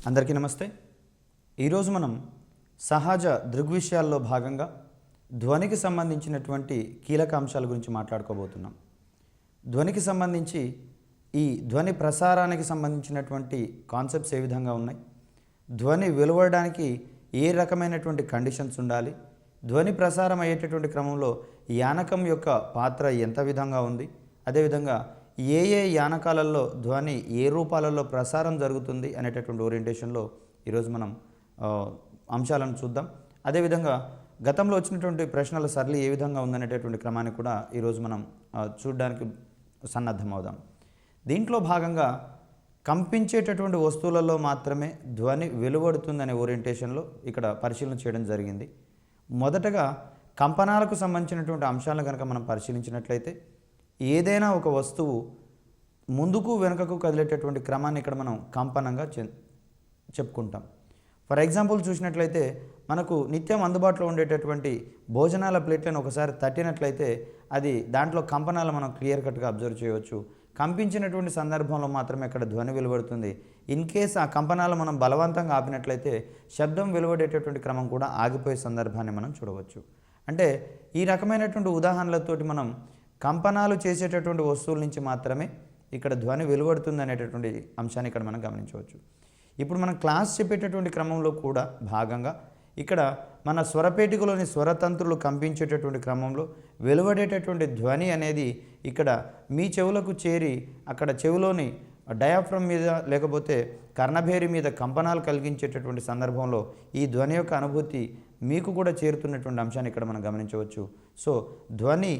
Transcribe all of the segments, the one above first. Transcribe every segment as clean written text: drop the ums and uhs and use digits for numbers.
అందరికీ నమస్తే. ఈరోజు మనం సహజ దృగ్విషయాల్లో భాగంగా ధ్వనికి సంబంధించినటువంటి కీలక అంశాల గురించి మాట్లాడుకోబోతున్నాం. ధ్వనికి సంబంధించి ఈ ధ్వని ప్రసారానికి సంబంధించినటువంటి కాన్సెప్ట్స్ ఏ విధంగా ఉన్నాయి, ధ్వని వెలువడడానికి ఏ రకమైనటువంటి కండిషన్స్ ఉండాలి, ధ్వని ప్రసారం అయ్యేటటువంటి క్రమంలో యానకం యొక్క పాత్ర ఎంత విధంగా ఉంది, అదేవిధంగా ఏ యానకాలలో ధ్వని ఏ రూపాలలో ప్రసారం జరుగుతుంది అనేటటువంటి ఓరియంటేషన్లో ఈరోజు మనం అంశాలను చూద్దాం. అదేవిధంగా గతంలో వచ్చినటువంటి ప్రశ్నల సరళి ఏ విధంగా ఉందనేటటువంటి క్రమాన్ని కూడా ఈరోజు మనం చూడడానికి సన్నద్ధమవుదాం. దీంట్లో భాగంగా కంపించేటటువంటి వస్తువులలో మాత్రమే ధ్వని వెలువడుతుందనే ఓరియంటేషన్లో ఇక్కడ పరిశీలన చేయడం జరిగింది. మొదటగా కంపనాలకు సంబంధించినటువంటి అంశాలను కనుక మనం పరిశీలించినట్లయితే ఏదైనా ఒక వస్తువు ముందుకు వెనుకకు కదిలేటటువంటి క్రమాన్ని ఇక్కడ మనం కంపనంగా చెప్పుకుంటాం. ఫర్ ఎగ్జాంపుల్ చూసినట్లయితే మనకు నిత్యం అందుబాటులో ఉండేటటువంటి భోజనాల ప్లేట్లను ఒకసారి తట్టినట్లయితే అది దాంట్లో కంపనాలు మనం క్లియర్ కట్గా అబ్జర్వ్ చేయవచ్చు. కంపించినటువంటి సందర్భంలో మాత్రమే అక్కడ ధ్వని వెలువడుతుంది. ఇన్ కేస్ ఆ కంపనాలు మనం బలవంతంగా ఆపినట్లయితే శబ్దం వెలువడేటటువంటి క్రమం కూడా ఆగిపోయే సందర్భాన్ని మనం చూడవచ్చు. అంటే ఈ రకమైనటువంటి ఉదాహరణలతోటి మనం కంపనాలు చేసేటటువంటి వస్తువుల నుంచి మాత్రమే ఇక్కడ ధ్వని వెలువడుతుంది అనేటటువంటి అంశాన్ని ఇక్కడ మనం గమనించవచ్చు. ఇప్పుడు మనం క్లాస్ చెప్పేటటువంటి క్రమంలో కూడా భాగంగా ఇక్కడ మన స్వరపేటికలోని స్వరతంత్రులు కంపించేటటువంటి క్రమంలో వెలువడేటటువంటి ధ్వని అనేది ఇక్కడ మీ చెవులకు చేరి అక్కడ చెవిలోని డయాఫ్రమ్ మీద లేకపోతే కర్ణభేరి మీద కంపనాలు కలిగించేటటువంటి సందర్భంలో ఈ ధ్వని యొక్క అనుభూతి మీకు కూడా చేరుతున్నటువంటి అంశాన్ని ఇక్కడ మనం గమనించవచ్చు. సో ధ్వని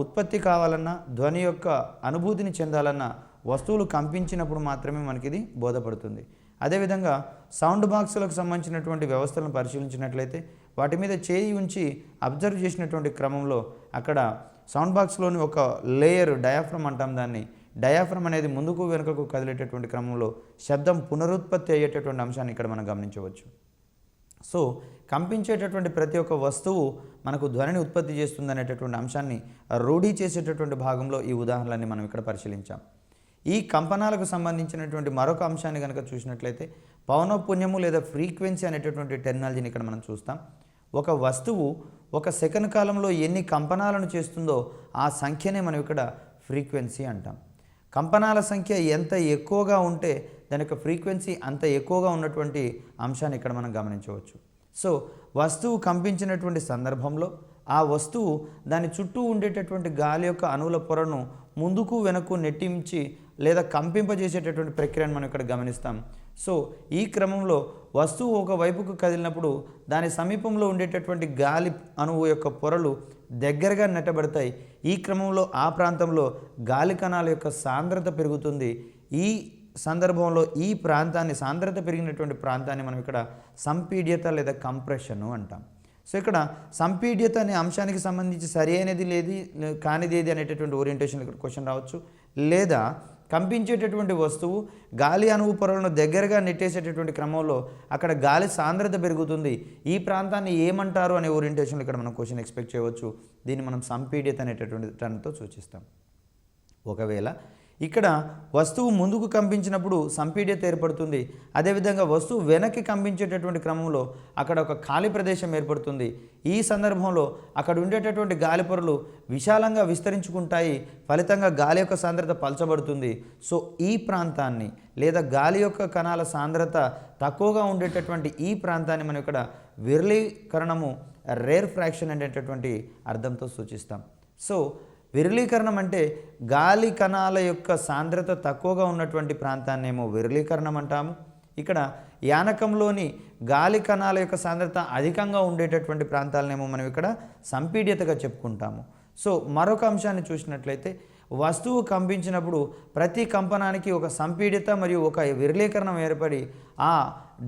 ఉత్పత్తి కావాలన్నా, ధ్వని యొక్క అనుభూతిని చెందాలన్నా వస్తువులు కంపించినప్పుడు మాత్రమే మనకి ఇది బోధపడుతుంది. అదేవిధంగా సౌండ్ బాక్సులకు సంబంధించినటువంటి వ్యవస్థలను పరిశీలించినట్లయితే వాటి మీద చేయి ఉంచి అబ్జర్వ్ చేసినటువంటి క్రమంలో అక్కడ సౌండ్ బాక్స్లోని ఒక లేయర్ డయాఫ్రమ్ అంటాం, దాన్ని డయాఫ్రమ్ అనేది ముందుకు వెనుకకు కదిలేటటువంటి క్రమంలో శబ్దం పునరుత్పత్తి అయ్యేటటువంటి అంశాన్ని ఇక్కడ మనం గమనించవచ్చు. సో కంపించేటటువంటి ప్రతి ఒక్క వస్తువు మనకు ధ్వనిని ఉత్పత్తి చేస్తుంది అనేటటువంటి అంశాన్ని రూఢీ చేసేటటువంటి భాగంలో ఈ ఉదాహరణలన్నీ మనం ఇక్కడ పరిశీలించాం. ఈ కంపనాలకు సంబంధించినటువంటి మరొక అంశాన్ని కనుక చూసినట్లయితే పౌనఃపున్యము లేదా ఫ్రీక్వెన్సీ అనేటటువంటి టెర్మినాలజీని ఇక్కడ మనం చూస్తాం. ఒక వస్తువు ఒక సెకండ్ కాలంలో ఎన్ని కంపనాలను చేస్తుందో ఆ సంఖ్యనే మనం ఇక్కడ ఫ్రీక్వెన్సీ అంటాం. కంపనాల సంఖ్య ఎంత ఎక్కువగా ఉంటే దాని యొక్క ఫ్రీక్వెన్సీ అంత ఎక్కువగా ఉన్నటువంటి అంశాన్ని ఇక్కడ మనం గమనించవచ్చు. సో వస్తువు కంపించినటువంటి సందర్భంలో ఆ వస్తువు దాని చుట్టూ ఉండేటటువంటి గాలి యొక్క అణువుల పొరను ముందుకు వెనక్కు నెట్టించి లేదా కంపింపజేసేటటువంటి ప్రక్రియను మనం ఇక్కడ గమనిస్తాం. సో ఈ క్రమంలో వస్తువు ఒక వైపుకు కదిలినప్పుడు దాని సమీపంలో ఉండేటటువంటి గాలి అణువు యొక్క పొరలు దగ్గరగా నెట్టబడతాయి. ఈ క్రమంలో ఆ ప్రాంతంలో గాలి కణాల యొక్క సాంద్రత పెరుగుతుంది. ఈ సందర్భంలో ఈ ప్రాంతాన్ని, సాంద్రత పెరిగినటువంటి ప్రాంతాన్ని మనం ఇక్కడ సంపీడ్యత లేదా కంప్రెషను అంటాం. సో ఇక్కడ సంపీడ్యత అనే అంశానికి సంబంధించి సరి అయినది లేదు కానిదేది అనేటటువంటి ఓరియంటేషన్ ఇక్కడ క్వశ్చన్ రావచ్చు. లేదా కంపించేటటువంటి వస్తువు గాలి అణువు పొరలను దగ్గరగా నెట్టేసేటటువంటి క్రమంలో అక్కడ గాలి సాంద్రత పెరుగుతుంది, ఈ ప్రాంతాన్ని ఏమంటారు అనే ఓరియంటేషన్లో ఇక్కడ మనం క్వశ్చన్ ఎక్స్పెక్ట్ చేయవచ్చు. దీన్ని మనం సంపీడ్యత అనేటటువంటి టర్మ్తో సూచిస్తాం. ఒకవేళ ఇక్కడ వస్తువు ముందుకు కంపించినప్పుడు సంపీడ్యత ఏర్పడుతుంది. అదేవిధంగా వస్తువు వెనక్కి కంపించేటటువంటి క్రమంలో అక్కడ ఒక ఖాళీ ప్రదేశం ఏర్పడుతుంది. ఈ సందర్భంలో అక్కడ ఉండేటటువంటి గాలి పొరలు విశాలంగా విస్తరించుకుంటాయి. ఫలితంగా గాలి యొక్క సాంద్రత పలచబడుతుంది. సో ఈ ప్రాంతాన్ని లేదా గాలి యొక్క కణాల సాంద్రత తక్కువగా ఉండేటటువంటి ఈ ప్రాంతాన్ని మనం ఇక్కడ విరళీకరణము, రేర్ ఫ్రాక్షన్ అనేటటువంటి అర్థంతో సూచిస్తాం. సో విరళీకరణం అంటే గాలి కణాల యొక్క సాంద్రత తక్కువగా ఉన్నటువంటి ప్రాంతాన్నేమో విరళీకరణం అంటాము. ఇక్కడ యానకంలోని గాలి కణాల యొక్క సాంద్రత అధికంగా ఉండేటటువంటి ప్రాంతాలనేమో మనం ఇక్కడ సంపీడ్యతగా చెప్పుకుంటాము. సో మరొక అంశాన్ని చూసినట్లయితే వస్తువు కంపించినప్పుడు ప్రతి కంపనానికి ఒక సంపీడిత మరియు ఒక విరళీకరణం ఏర్పడి ఆ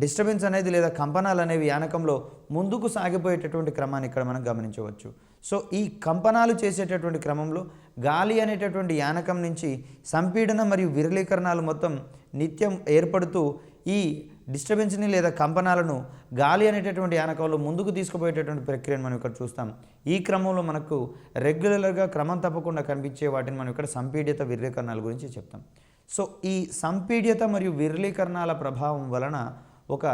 డిస్టర్బెన్స్ అనేది లేదా కంపనాలు అనేవి యానకంలో ముందుకు సాగిపోయేటటువంటి క్రమాన్ని ఇక్కడ మనం గమనించవచ్చు. సో ఈ కంపనాలు చేసేటటువంటి క్రమంలో గాలి అనేటటువంటి యానకం నుంచి సంపీడన మరియు విరళీకరణాలు మొత్తం నిత్యం ఏర్పడుతూ ఈ డిస్టర్బెన్స్ని లేదా కంపనాలను గాలి అనేటటువంటి యానకంలో ముందుకు తీసుకుపోయేటటువంటి ప్రక్రియను మనం ఇక్కడ చూస్తాం. ఈ క్రమంలో మనకు రెగ్యులర్గా క్రమం తప్పకుండా కనిపించే వాటిని మనం ఇక్కడ సంపీడిత విరళీకరణాల గురించి చెప్తాం. సో ఈ సంపీడ్యత మరియు విరళీకరణాల ప్రభావం వలన ఒక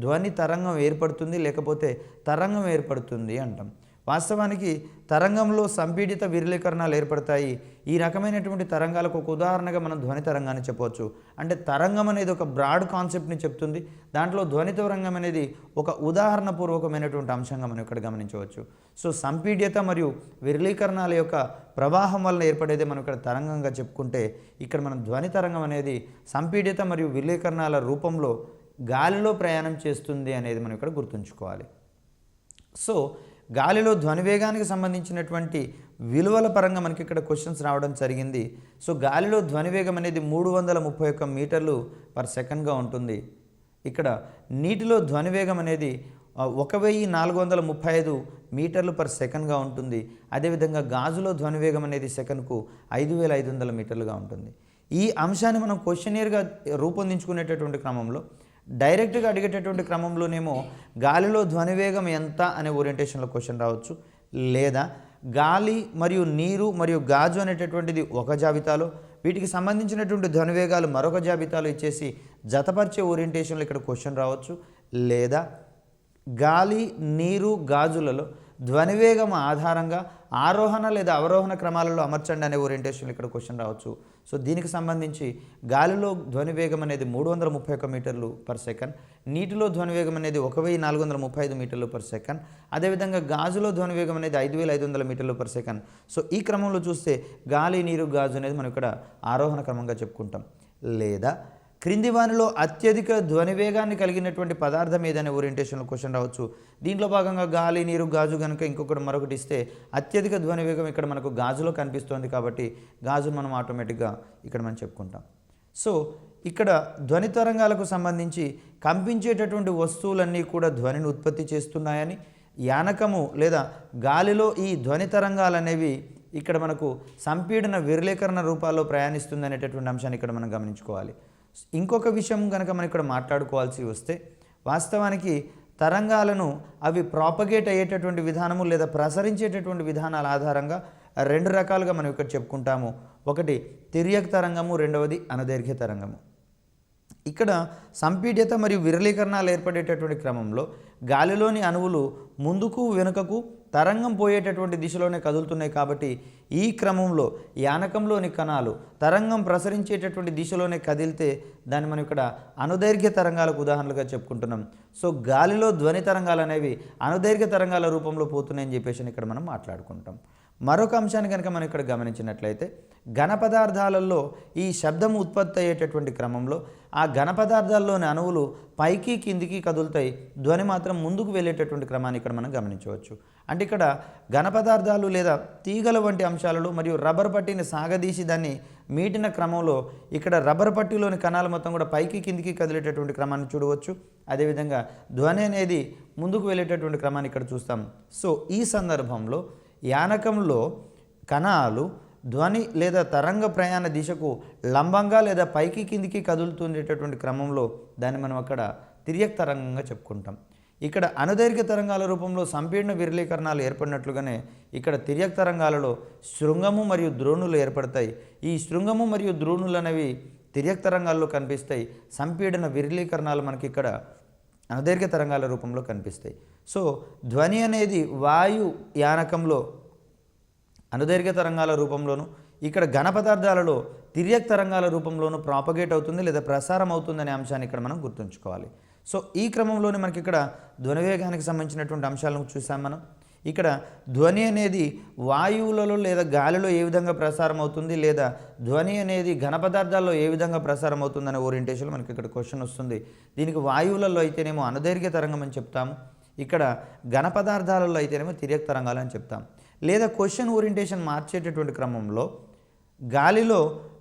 ధ్వని తరంగం ఏర్పడుతుంది, లేకపోతే తరంగం ఏర్పడుతుంది అంటాం. వాస్తవానికి తరంగంలో సంపీడిత విరళీకరణాలు ఏర్పడతాయి. ఈ రకమైనటువంటి తరంగాలకు ఒక ఉదాహరణగా మనం ధ్వని తరంగాన్ని చెప్పవచ్చు. అంటే తరంగం అనేది ఒక బ్రాడ్ కాన్సెప్ట్ని చెప్తుంది, దాంట్లో ధ్వని తరంగం అనేది ఒక ఉదాహరణపూర్వకమైనటువంటి అంశంగా మనం ఇక్కడ గమనించవచ్చు. సో సంపీడ్యత మరియు విరళీకరణాల యొక్క ప్రవాహం వల్ల ఏర్పడేది మనం ఇక్కడ తరంగంగా చెప్పుకుంటే, ఇక్కడ మనం ధ్వని తరంగం అనేది సంపీడ్యత మరియు విరళీకరణాల రూపంలో గాలిలో ప్రయాణం చేస్తుంది అనేది మనం ఇక్కడ గుర్తుంచుకోవాలి. సో గాలిలో ధ్వనివేగానికి సంబంధించినటువంటి విలువల పరంగా మనకి ఇక్కడ క్వశ్చన్స్ రావడం జరిగింది. సో గాలిలో ధ్వనివేగం అనేది 331 మీటర్లు పర్ సెకండ్గా ఉంటుంది. ఇక్కడ నీటిలో ధ్వనివేగం అనేది 1435 మీటర్లు పర్ సెకండ్గా ఉంటుంది. అదేవిధంగా గాజులో ధ్వనివేగం అనేది సెకండ్కు 5500 మీటర్లుగా ఉంటుంది. ఈ అంశాన్ని మనం క్వశ్చనియర్గా రూపొందించుకునేటటువంటి క్రమంలో, డైరెక్ట్గా అడిగేటటువంటి క్రమంలోనేమో గాలిలో ధ్వనివేగం ఎంత అనే ఓరియంటేషన్లో క్వశ్చన్ రావచ్చు, లేదా గాలి మరియు నీరు మరియు గాజు అనేటటువంటిది ఒక జాబితాలో, వీటికి సంబంధించినటువంటి ధ్వనివేగాలు మరొక జాబితాలో ఇచ్చేసి జతపరిచే ఓరియంటేషన్లో ఇక్కడ క్వశ్చన్ రావచ్చు, లేదా గాలి నీరు గాజులలో ధ్వనివేగం ఆధారంగా ఆరోహణ లేదా అవరోహణ క్రమాలలో అమర్చండి అనే ఓరియంటేషన్ ఇక్కడ క్వశ్చన్ రావచ్చు. సో దీనికి సంబంధించి గాలిలో ధ్వనివేగం అనేది 331 మీటర్లు పర్ సెకండ్, నీటిలో ధ్వనివేగం అనేది 1435 మీటర్లు పర్ సెకండ్, అదేవిధంగా గాజులో ధ్వనివేగం అనేది 5500 మీటర్లు పర్ సెకండ్. సో ఈ క్రమంలో చూస్తే గాలి నీరు గాజు అనేది మనం ఇక్కడ ఆరోహణ క్రమంగా చెప్పుకుంటాం. లేదా క్రింది వానిలో అత్యధిక ధ్వనివేగాన్ని కలిగినటువంటి పదార్థం ఏదనే ఓరియంటేషన్లో క్వశ్చన్ రావచ్చు. దీంట్లో భాగంగా గాలి నీరు గాజు కనుక మరొకటి ఇస్తే అత్యధిక ధ్వనివేగం ఇక్కడ మనకు గాజులో కనిపిస్తోంది కాబట్టి గాజు మనం ఆటోమేటిక్గా ఇక్కడ మనం చెప్పుకుంటాం. సో ఇక్కడ ధ్వని తరంగాలకు సంబంధించి కంపించేటటువంటి వస్తువులన్నీ కూడా ధ్వనిని ఉత్పత్తి చేస్తున్నాయని, యానకము లేదా గాలిలో ఈ ధ్వని తరంగాలు అనేవి ఇక్కడ మనకు సంపీడన విరళీకరణ రూపాల్లో ప్రయాణిస్తుంది అనేటటువంటి అంశాన్ని ఇక్కడ మనం గమనించుకోవాలి. ఇంకొక విషయం కనుక మనం ఇక్కడ మాట్లాడుకోవాల్సి వస్తే, వాస్తవానికి తరంగాలను అవి ప్రాపగేట్ అయ్యేటటువంటి విధానము లేదా ప్రసరించేటటువంటి విధానాల ఆధారంగా రెండు రకాలుగా మనం ఇక్కడ చెప్పుకుంటాము. ఒకటి తిర్యక్ తరంగము, రెండవది అనుదైర్ఘ్య తరంగము. ఇక్కడ సంపీడ్యత మరియు విరళీకరణాలు ఏర్పడేటటువంటి క్రమంలో గాలిలోని అణువులు ముందుకు వెనుకకు తరంగం పోయేటటువంటి దిశలోనే కదులుతున్నాయి కాబట్టి ఈ క్రమంలో యానకంలోని కణాలు తరంగం ప్రసరించేటటువంటి దిశలోనే కదిలితే దాన్ని మనం ఇక్కడ అనుదైర్ఘ్య తరంగాలకు ఉదాహరణలుగా చెప్పుకుంటున్నాం. సో గాలిలో ధ్వని తరంగాలు అనేవి అనుదైర్ఘ్య తరంగాల రూపంలో పోతున్నాయని చెప్పేసి ఇక్కడ మనం మాట్లాడుకుంటాం. మరొక అంశాన్ని కనుక మనం ఇక్కడ గమనించినట్లయితే, ఘన పదార్థాలలో ఈ శబ్దం ఉత్పత్తి అయ్యేటటువంటి క్రమంలో ఆ ఘన పదార్థాల్లోని అణువులు పైకి కిందికి కదులుతాయి, ధ్వని మాత్రం ముందుకు వెళ్ళేటటువంటి క్రమాన్ని ఇక్కడ మనం గమనించవచ్చు. అంటే ఇక్కడ ఘన పదార్థాలు లేదా తీగల వంటి అంశాలలో మరియు రబ్బర్ పట్టీని సాగదీసి దాన్ని మీటిన క్రమంలో ఇక్కడ రబ్బర్ పట్టీలోని కణాలు మొత్తం కూడా పైకి కిందికి కదిలేటటువంటి క్రమాన్ని చూడవచ్చు. అదేవిధంగా ధ్వని అనేది ముందుకు వెళ్ళేటటువంటి క్రమాన్ని ఇక్కడ చూస్తాం. సో ఈ సందర్భంలో యానకంలో కణాలు ధ్వని లేదా తరంగ ప్రయాణ దిశకు లంబంగా లేదా పైకి కిందికి కదులుతుండేటటువంటి క్రమంలో దాన్ని మనం అక్కడ తిర్యక్ తరంగంగా చెప్పుకుంటాం. ఇక్కడ అనుదైర్ఘ్య తరంగాల రూపంలో సంపీడన విరళీకరణాలు ఏర్పడినట్లుగానే ఇక్కడ తిర్యక్ తరంగాలలో శృంగము మరియు ద్రోణులు ఏర్పడతాయి. ఈ శృంగము మరియు ద్రోణులు అనేవి తిర్యక్ తరంగాల్లో కనిపిస్తాయి. సంపీడన విరళీకరణాలు మనకి ఇక్కడ అనుదైర్ఘ్య తరంగాల రూపంలో కనిపిస్తాయి. సో ధ్వని అనేది వాయు యానకంలో అనుదైర్ఘ్య తరంగాల రూపంలోను, ఇక్కడ ఘన పదార్థాలలో తిర్యక్ తరంగాల రూపంలోనూ ప్రాపగేట్ అవుతుంది లేదా ప్రసారం అవుతుందనే అంశాన్ని ఇక్కడ మనం గుర్తుంచుకోవాలి. సో ఈ క్రమంలోనే మనకి ఇక్కడ ధ్వనివేగానికి సంబంధించినటువంటి అంశాలను చూసాం మనం. ఇక్కడ ధ్వని అనేది వాయువులలో లేదా గాలిలో ఏ విధంగా ప్రసారం అవుతుంది, లేదా ధ్వని అనేది ఘన పదార్థాల్లో ఏ విధంగా ప్రసారం అవుతుందనే ఓరియంటేషన్ మనకి ఇక్కడ క్వశ్చన్ వస్తుంది. దీనికి వాయువులలో అయితేనేమో అనుదైర్ఘ్య తరంగం అని చెప్తాము, ఇక్కడ ఘన పదార్థాలలో అయితేనేమో తిర్యక్ తరంగాలు అని చెప్తాం. లేదా క్వశ్చన్ ఓరియంటేషన్ మార్చేటటువంటి క్రమంలో గాలిలో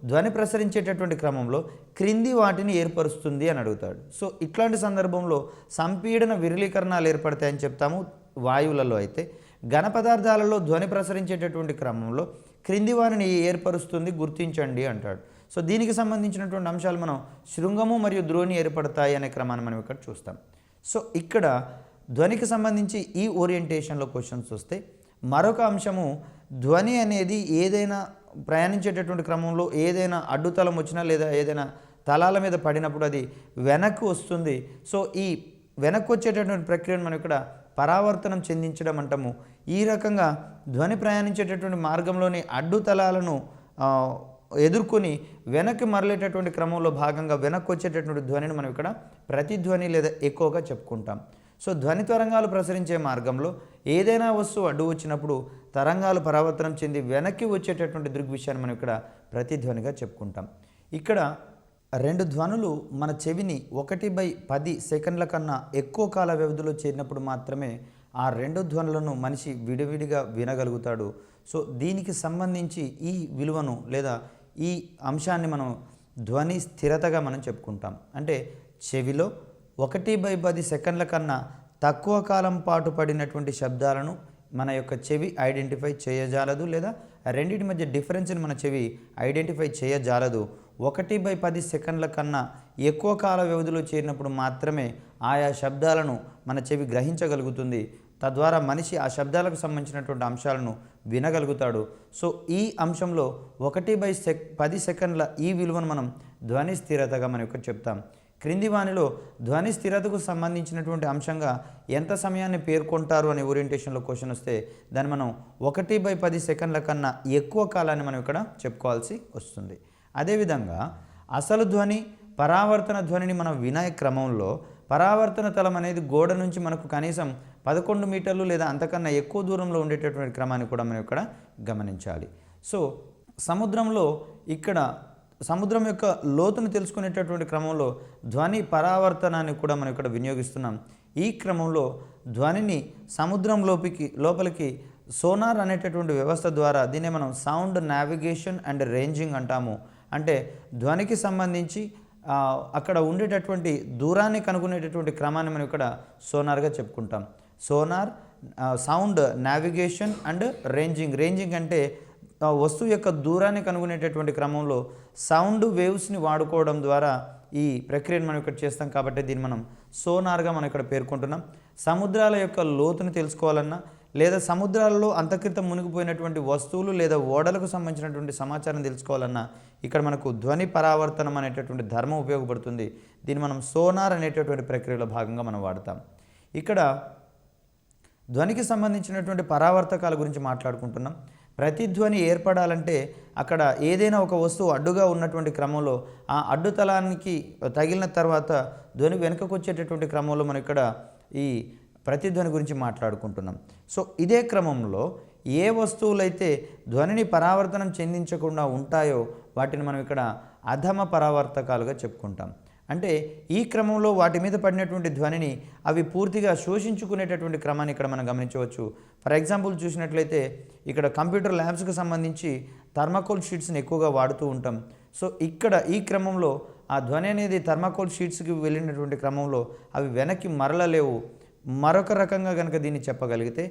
ధ్వని ప్రసరించేటటువంటి క్రమంలో క్రింది వాటిని ఏర్పరుస్తుంది అని అడుగుతాడు. సో ఇట్లాంటి సందర్భంలో సంపీడన విరళీకరణాలు ఏర్పడతాయని చెప్తాము వాయువులలో. అయితే ఘన పదార్థాలలో ధ్వని ప్రసరించేటటువంటి క్రమంలో క్రింది వారిని ఏర్పరుస్తుంది గుర్తించండి అంటాడు. సో దీనికి సంబంధించినటువంటి అంశాలు మనం శృంగము మరియు ద్రోణి ఏర్పడతాయి అనే క్రమాన్ని మనం ఇక్కడ చూస్తాం. సో ఇక్కడ ధ్వనికి సంబంధించి ఈ ఓరియంటేషన్లో క్వశ్చన్స్ వస్తే, మరొక అంశము ధ్వని అనేది ఏదైనా ప్రయాణించేటటువంటి క్రమంలో ఏదైనా అడ్డుతలం వచ్చినా లేదా ఏదైనా తలాల మీద పడినప్పుడు అది వెనక్కి వస్తుంది. సో ఈ వెనక్కి వచ్చేటటువంటి ప్రక్రియను మనం ఇక్కడ పరావర్తనం చెందించడం అంటాము. ఈ రకంగా ధ్వని ప్రయాణించేటటువంటి మార్గంలోని అడ్డుతలాలను ఎదుర్కొని వెనక్కి మరలేటటువంటి క్రమంలో భాగంగా వెనక్కి వచ్చేటటువంటి ధ్వనిని మనం ఇక్కడ ప్రతిధ్వని లేదా ఎక్కువగా చెప్పుకుంటాం. సో ధ్వని తరంగాలు ప్రసరించే మార్గంలో ఏదైనా వస్తువు అడ్డు వచ్చినప్పుడు తరంగాలు పరావర్తనం చెంది వెనక్కి వచ్చేటటువంటి దృగ్విషయాన్ని మనం ఇక్కడ ప్రతిధ్వనిగా చెప్పుకుంటాం. ఇక్కడ రెండు ధ్వనులు మన చెవిని 1/10 సెకండ్ల కన్నా ఎక్కువ కాల వ్యవధిలో చేరినప్పుడు మాత్రమే ఆ రెండు ధ్వనులను మనిషి విడివిడిగా వినగలుగుతాడు. సో దీనికి సంబంధించి ఈ విలువను లేదా ఈ అంశాన్ని మనం ధ్వని స్థిరతగా మనం చెప్పుకుంటాం. అంటే చెవిలో 1/10 సెకండ్ల కన్నా తక్కువ కాలం పాటు పడినటువంటి శబ్దాలను మన యొక్క చెవి ఐడెంటిఫై చేయజాలదు, లేదా రెండింటి మధ్య డిఫరెన్స్ని మన చెవి ఐడెంటిఫై చేయజాలదు. 1/10 సెకండ్ల కన్నా ఎక్కువ కాల వ్యవధిలో చేరినప్పుడు మాత్రమే ఆయా శబ్దాలను మన చెవి గ్రహించగలుగుతుంది. తద్వారా మనిషి ఆ శబ్దాలకు సంబంధించినటువంటి అంశాలను వినగలుగుతాడు. సో ఈ అంశంలో 1/10 సెకండ్ల ఈ విలువను మనం ధ్వని స్థిరతగా మనం ఇక్కడ చెప్తాం. క్రింది వానిలో ధ్వని స్థిరతకు సంబంధించినటువంటి అంశంగా ఎంత సమయాన్ని పేర్కొంటారు అనే ఓరియంటేషన్లో క్వశ్చన్ వస్తే దాన్ని మనం 1/10 సెకండ్ల కన్నా ఎక్కువ కాలాన్ని మనం ఇక్కడ చెప్పుకోవాల్సి వస్తుంది. అదేవిధంగా అసలు ధ్వని పరావర్తన ధ్వనిని మనం వినే క్రమంలో పరావర్తన తలం అనేది గోడ నుంచి మనకు కనీసం 11 మీటర్లు లేదా అంతకన్నా ఎక్కువ దూరంలో ఉండేటటువంటి క్రమాన్ని కూడా మనం ఇక్కడ గమనించాలి. సో సముద్రంలో ఇక్కడ సముద్రం యొక్క లోతును తెలుసుకునేటటువంటి క్రమంలో ధ్వని పరావర్తనాన్ని కూడా మనం ఇక్కడ వినియోగిస్తున్నాం. ఈ క్రమంలో ధ్వనిని సముద్రం లోపలికి సోనార్ అనేటటువంటి వ్యవస్థ ద్వారా దీన్నే మనం సౌండ్ నావిగేషన్ అండ్ రేంజింగ్ అంటాము. అంటే ధ్వనికి సంబంధించి అక్కడ ఉండేటటువంటి దూరాన్ని కనుగొనేటటువంటి క్రమాన్ని మనం ఇక్కడ సోనార్గా చెప్పుకుంటాం. Sonar, sound navigation and ranging అంటే వస్తువు యొక్క దూరాన్ని కనుగొనేటటువంటి క్రమంలో సౌండ్ వేవ్స్ని వాడుకోవడం ద్వారా ఈ ప్రక్రియను మనం ఇక్కడ చేస్తాం. కాబట్టి దీన్ని మనం సోనార్గా మనం ఇక్కడ పేర్కొంటున్నాం. సముద్రాల యొక్క లోతుని తెలుసుకోవాలన్నా లేదా సముద్రాలలో అంతక్రితం మునిగిపోయినటువంటి వస్తువులు లేదా ఓడలకు సంబంధించినటువంటి సమాచారం తెలుసుకోవాలన్నా ఇక్కడ మనకు ధ్వని పరావర్తనం అనేటటువంటి ధర్మం ఉపయోగపడుతుంది. దీన్ని మనం సోనార్ అనేటటువంటి ప్రక్రియలో భాగంగా మనం వాడతాం. ఇక్కడ ధ్వనికి సంబంధించినటువంటి పరావర్తకాల గురించి మాట్లాడుకుంటున్నాం. ప్రతిధ్వని ఏర్పడాలంటే అక్కడ ఏదైనా ఒక వస్తువు అడ్డుగా ఉన్నటువంటి క్రమంలో ఆ అడ్డుతలానికి తగిలిన తర్వాత ధ్వని వెనుకకు వచ్చేటటువంటి క్రమంలో మనం ఇక్కడ ఈ ప్రతిధ్వని గురించి మాట్లాడుకుంటున్నాం. సో ఇదే క్రమంలో ఏ వస్తువులైతే ధ్వనిని పరావర్తనం చెందించకుండా ఉంటాయో వాటిని మనం ఇక్కడ అధమ పరావర్తకాలుగా చెప్పుకుంటాం. అంటే ఈ క్రమంలో వాటి మీద పడినటువంటి ధ్వనిని అవి పూర్తిగా శోషించుకునేటటువంటి క్రమాన్ని ఇక్కడ మనం గమనించవచ్చు. ఫర్ ఎగ్జాంపుల్ చూసినట్లయితే ఇక్కడ కంప్యూటర్ ల్యాబ్స్కి సంబంధించి థర్మాకోల్ షీట్స్ని ఎక్కువగా వాడుతూ ఉంటాం. సో ఇక్కడ ఈ క్రమంలో ఆ ధ్వని అనేది థర్మాకోల్ షీట్స్కి వెళ్ళినటువంటి క్రమంలో అవి వెనక్కి మరలలేవు. మరొక రకంగా కనుక దీన్ని చెప్పగలిగితే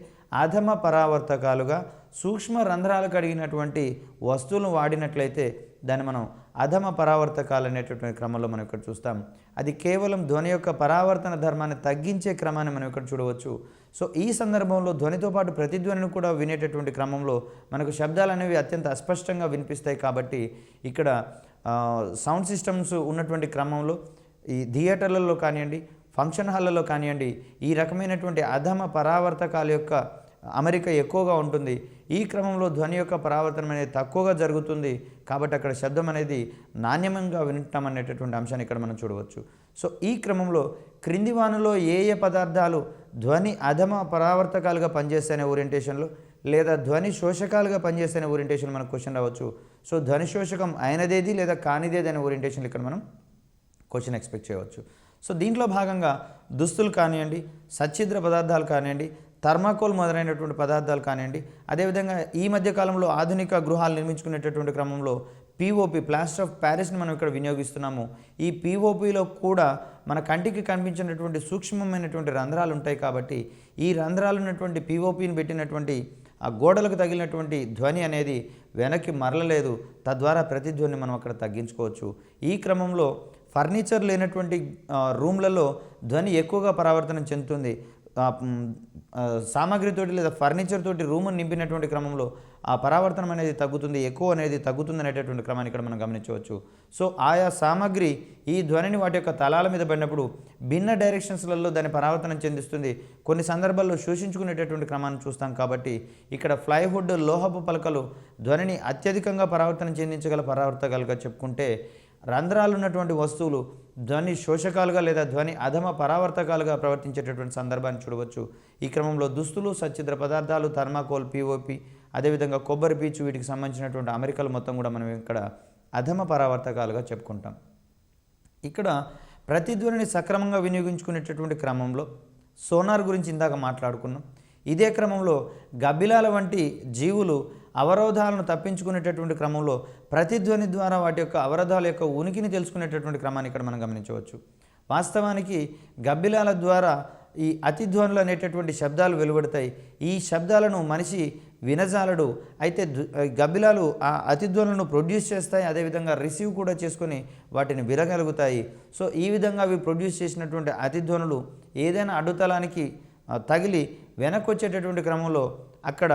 అధమ పరావర్తకాలుగా సూక్ష్మ రంధ్రాలు కలిగినటువంటి వస్తువులను వాడినట్లయితే దాన్ని మనం అధమ పరావర్తకాలు అనేటటువంటి క్రమంలో మనం ఇక్కడ చూస్తాం. అది కేవలం ధ్వని యొక్క పరావర్తన ధర్మాన్ని తగ్గించే క్రమాన్ని మనం ఇక్కడ చూడవచ్చు. సో ఈ సందర్భంలో ధ్వనితో పాటు ప్రతిధ్వనిని కూడా వినేటటువంటి క్రమంలో మనకు శబ్దాలు అనేవి అత్యంత అస్పష్టంగా వినిపిస్తాయి. కాబట్టి ఇక్కడ సౌండ్ సిస్టమ్స్ ఉన్నటువంటి క్రమంలో ఈ థియేటర్లలో కానివ్వండి, ఫంక్షన్ హాల్లలో కానివ్వండి, ఈ రకమైనటువంటి అధమ పరావర్తకాల యొక్క అమరిక ఎక్కువగా ఉంటుంది. ఈ క్రమంలో ధ్వని యొక్క పరావర్తనం అనేది తక్కువగా జరుగుతుంది. కాబట్టి అక్కడ శబ్దం అనేది నాణ్యమంగా వినటం అనేటటువంటి అంశాన్ని ఇక్కడ మనం చూడవచ్చు. సో ఈ క్రమంలో క్రింది వానలో ఏ ఏ పదార్థాలు ధ్వని అధమ పరావర్తకాలుగా పనిచేస్తాయనే ఓరియంటేషన్లో లేదా ధ్వని శోషకాలుగా పనిచేస్తాయనే ఓరియంటేషన్ మనకు క్వశ్చన్ రావచ్చు. సో ధ్వని శోషకం అయినదేది లేదా కానిదేది అనే ఓరియంటేషన్ ఇక్కడ మనం క్వశ్చన్ ఎక్స్పెక్ట్ చేయవచ్చు. సో దీంట్లో భాగంగా దుస్తులు కానివ్వండి, సచ్ఛిద్ర పదార్థాలు కానివ్వండి, థర్మాకోల్ మొదలైనటువంటి పదార్థాలు కానివ్వండి, అదేవిధంగా ఈ మధ్య కాలంలో ఆధునిక గృహాలు నిర్మించుకునేటటువంటి క్రమంలో పిఓపి, ప్లాస్టర్ ఆఫ్ ప్యారిస్ని మనం ఇక్కడ వినియోగిస్తున్నాము. ఈ పిఓపిలో కూడా మన కంటికి కనిపించినటువంటి సూక్ష్మమైనటువంటి రంధ్రాలు ఉంటాయి. కాబట్టి ఈ రంధ్రాలు ఉన్నటువంటి పిఓపిని పెట్టినటువంటి ఆ గోడలకు తగిలినటువంటి ధ్వని అనేది వెనక్కి మరలలేదు. తద్వారా ప్రతిధ్వని మనం అక్కడ తగ్గించుకోవచ్చు. ఈ క్రమంలో ఫర్నిచర్ లేనటువంటి రూమ్లలో ధ్వని ఎక్కువగా పరావర్తనం చెందుతుంది. సామాగ్రితోటి లేదా ఫర్నిచర్ తోటి రూమ్ను నింపినటువంటి క్రమంలో ఆ పరావర్తనం అనేది తగ్గుతుంది, ఎక్కువ అనేది తగ్గుతుంది అనేటటువంటి క్రమాన్ని ఇక్కడ మనం గమనించవచ్చు. సో ఆయా సామాగ్రి ఈ ధ్వనిని వాటి యొక్క తలాల మీద పడినప్పుడు భిన్న డైరెక్షన్స్లలో దాన్ని పరావర్తనం చెందిస్తుంది. కొన్ని సందర్భాల్లో శోషించుకునేటటువంటి క్రమాన్ని చూస్తాం. కాబట్టి ఇక్కడ ప్లైవుడ్, లోహపు పలకలు ధ్వనిని అత్యధికంగా పరావర్తనం చెందించగల పరావర్తకాలుగా చెప్పుకుంటే, రంధ్రాలు ఉన్నటువంటి వస్తువులు ధ్వని శోషకాలుగా లేదా ధ్వని అధమ పరావర్తకాలుగా ప్రవర్తించేటటువంటి సందర్భాన్ని చూడవచ్చు. ఈ క్రమంలో దుస్తులు, సచ్ఛిద్ర పదార్థాలు, థర్మాకోల్, పిఓపి, అదేవిధంగా కొబ్బరి పీచు, వీటికి సంబంధించినటువంటి అమెరికలు మొత్తం కూడా మనం ఇక్కడ అధమ పరావర్తకాలుగా చెప్పుకుంటాం. ఇక్కడ ప్రతిధ్వనిని సక్రమంగా వినియోగించుకునేటటువంటి క్రమంలో సోనార్ గురించి ఇందాక మాట్లాడుకున్నాం. ఇదే క్రమంలో గబ్బిలాల వంటి జీవులు అవరోధాలను తప్పించుకునేటటువంటి క్రమంలో ప్రతిధ్వని ద్వారా వాటి యొక్క అవరోధాల యొక్క ఉనికిని తెలుసుకునేటటువంటి క్రమాన్ని ఇక్కడ మనం గమనించవచ్చు. వాస్తవానికి గబ్బిలాల ద్వారా ఈ అతిధ్వనులు అనేటటువంటి శబ్దాలు వెలువడతాయి. ఈ శబ్దాలను మనిషి వినజాలడు. అయితే గబ్బిలాలు ఆ అతిధ్వనులను ప్రొడ్యూస్ చేస్తాయి, అదేవిధంగా రిసీవ్ కూడా చేసుకొని వాటిని వినగలుగుతాయి. సో ఈ విధంగా అవి ప్రొడ్యూస్ చేసినటువంటి అతిధ్వనులు ఏదైనా అడ్డుతలానికి తగిలి వెనక్కి వచ్చేటటువంటి క్రమంలో అక్కడ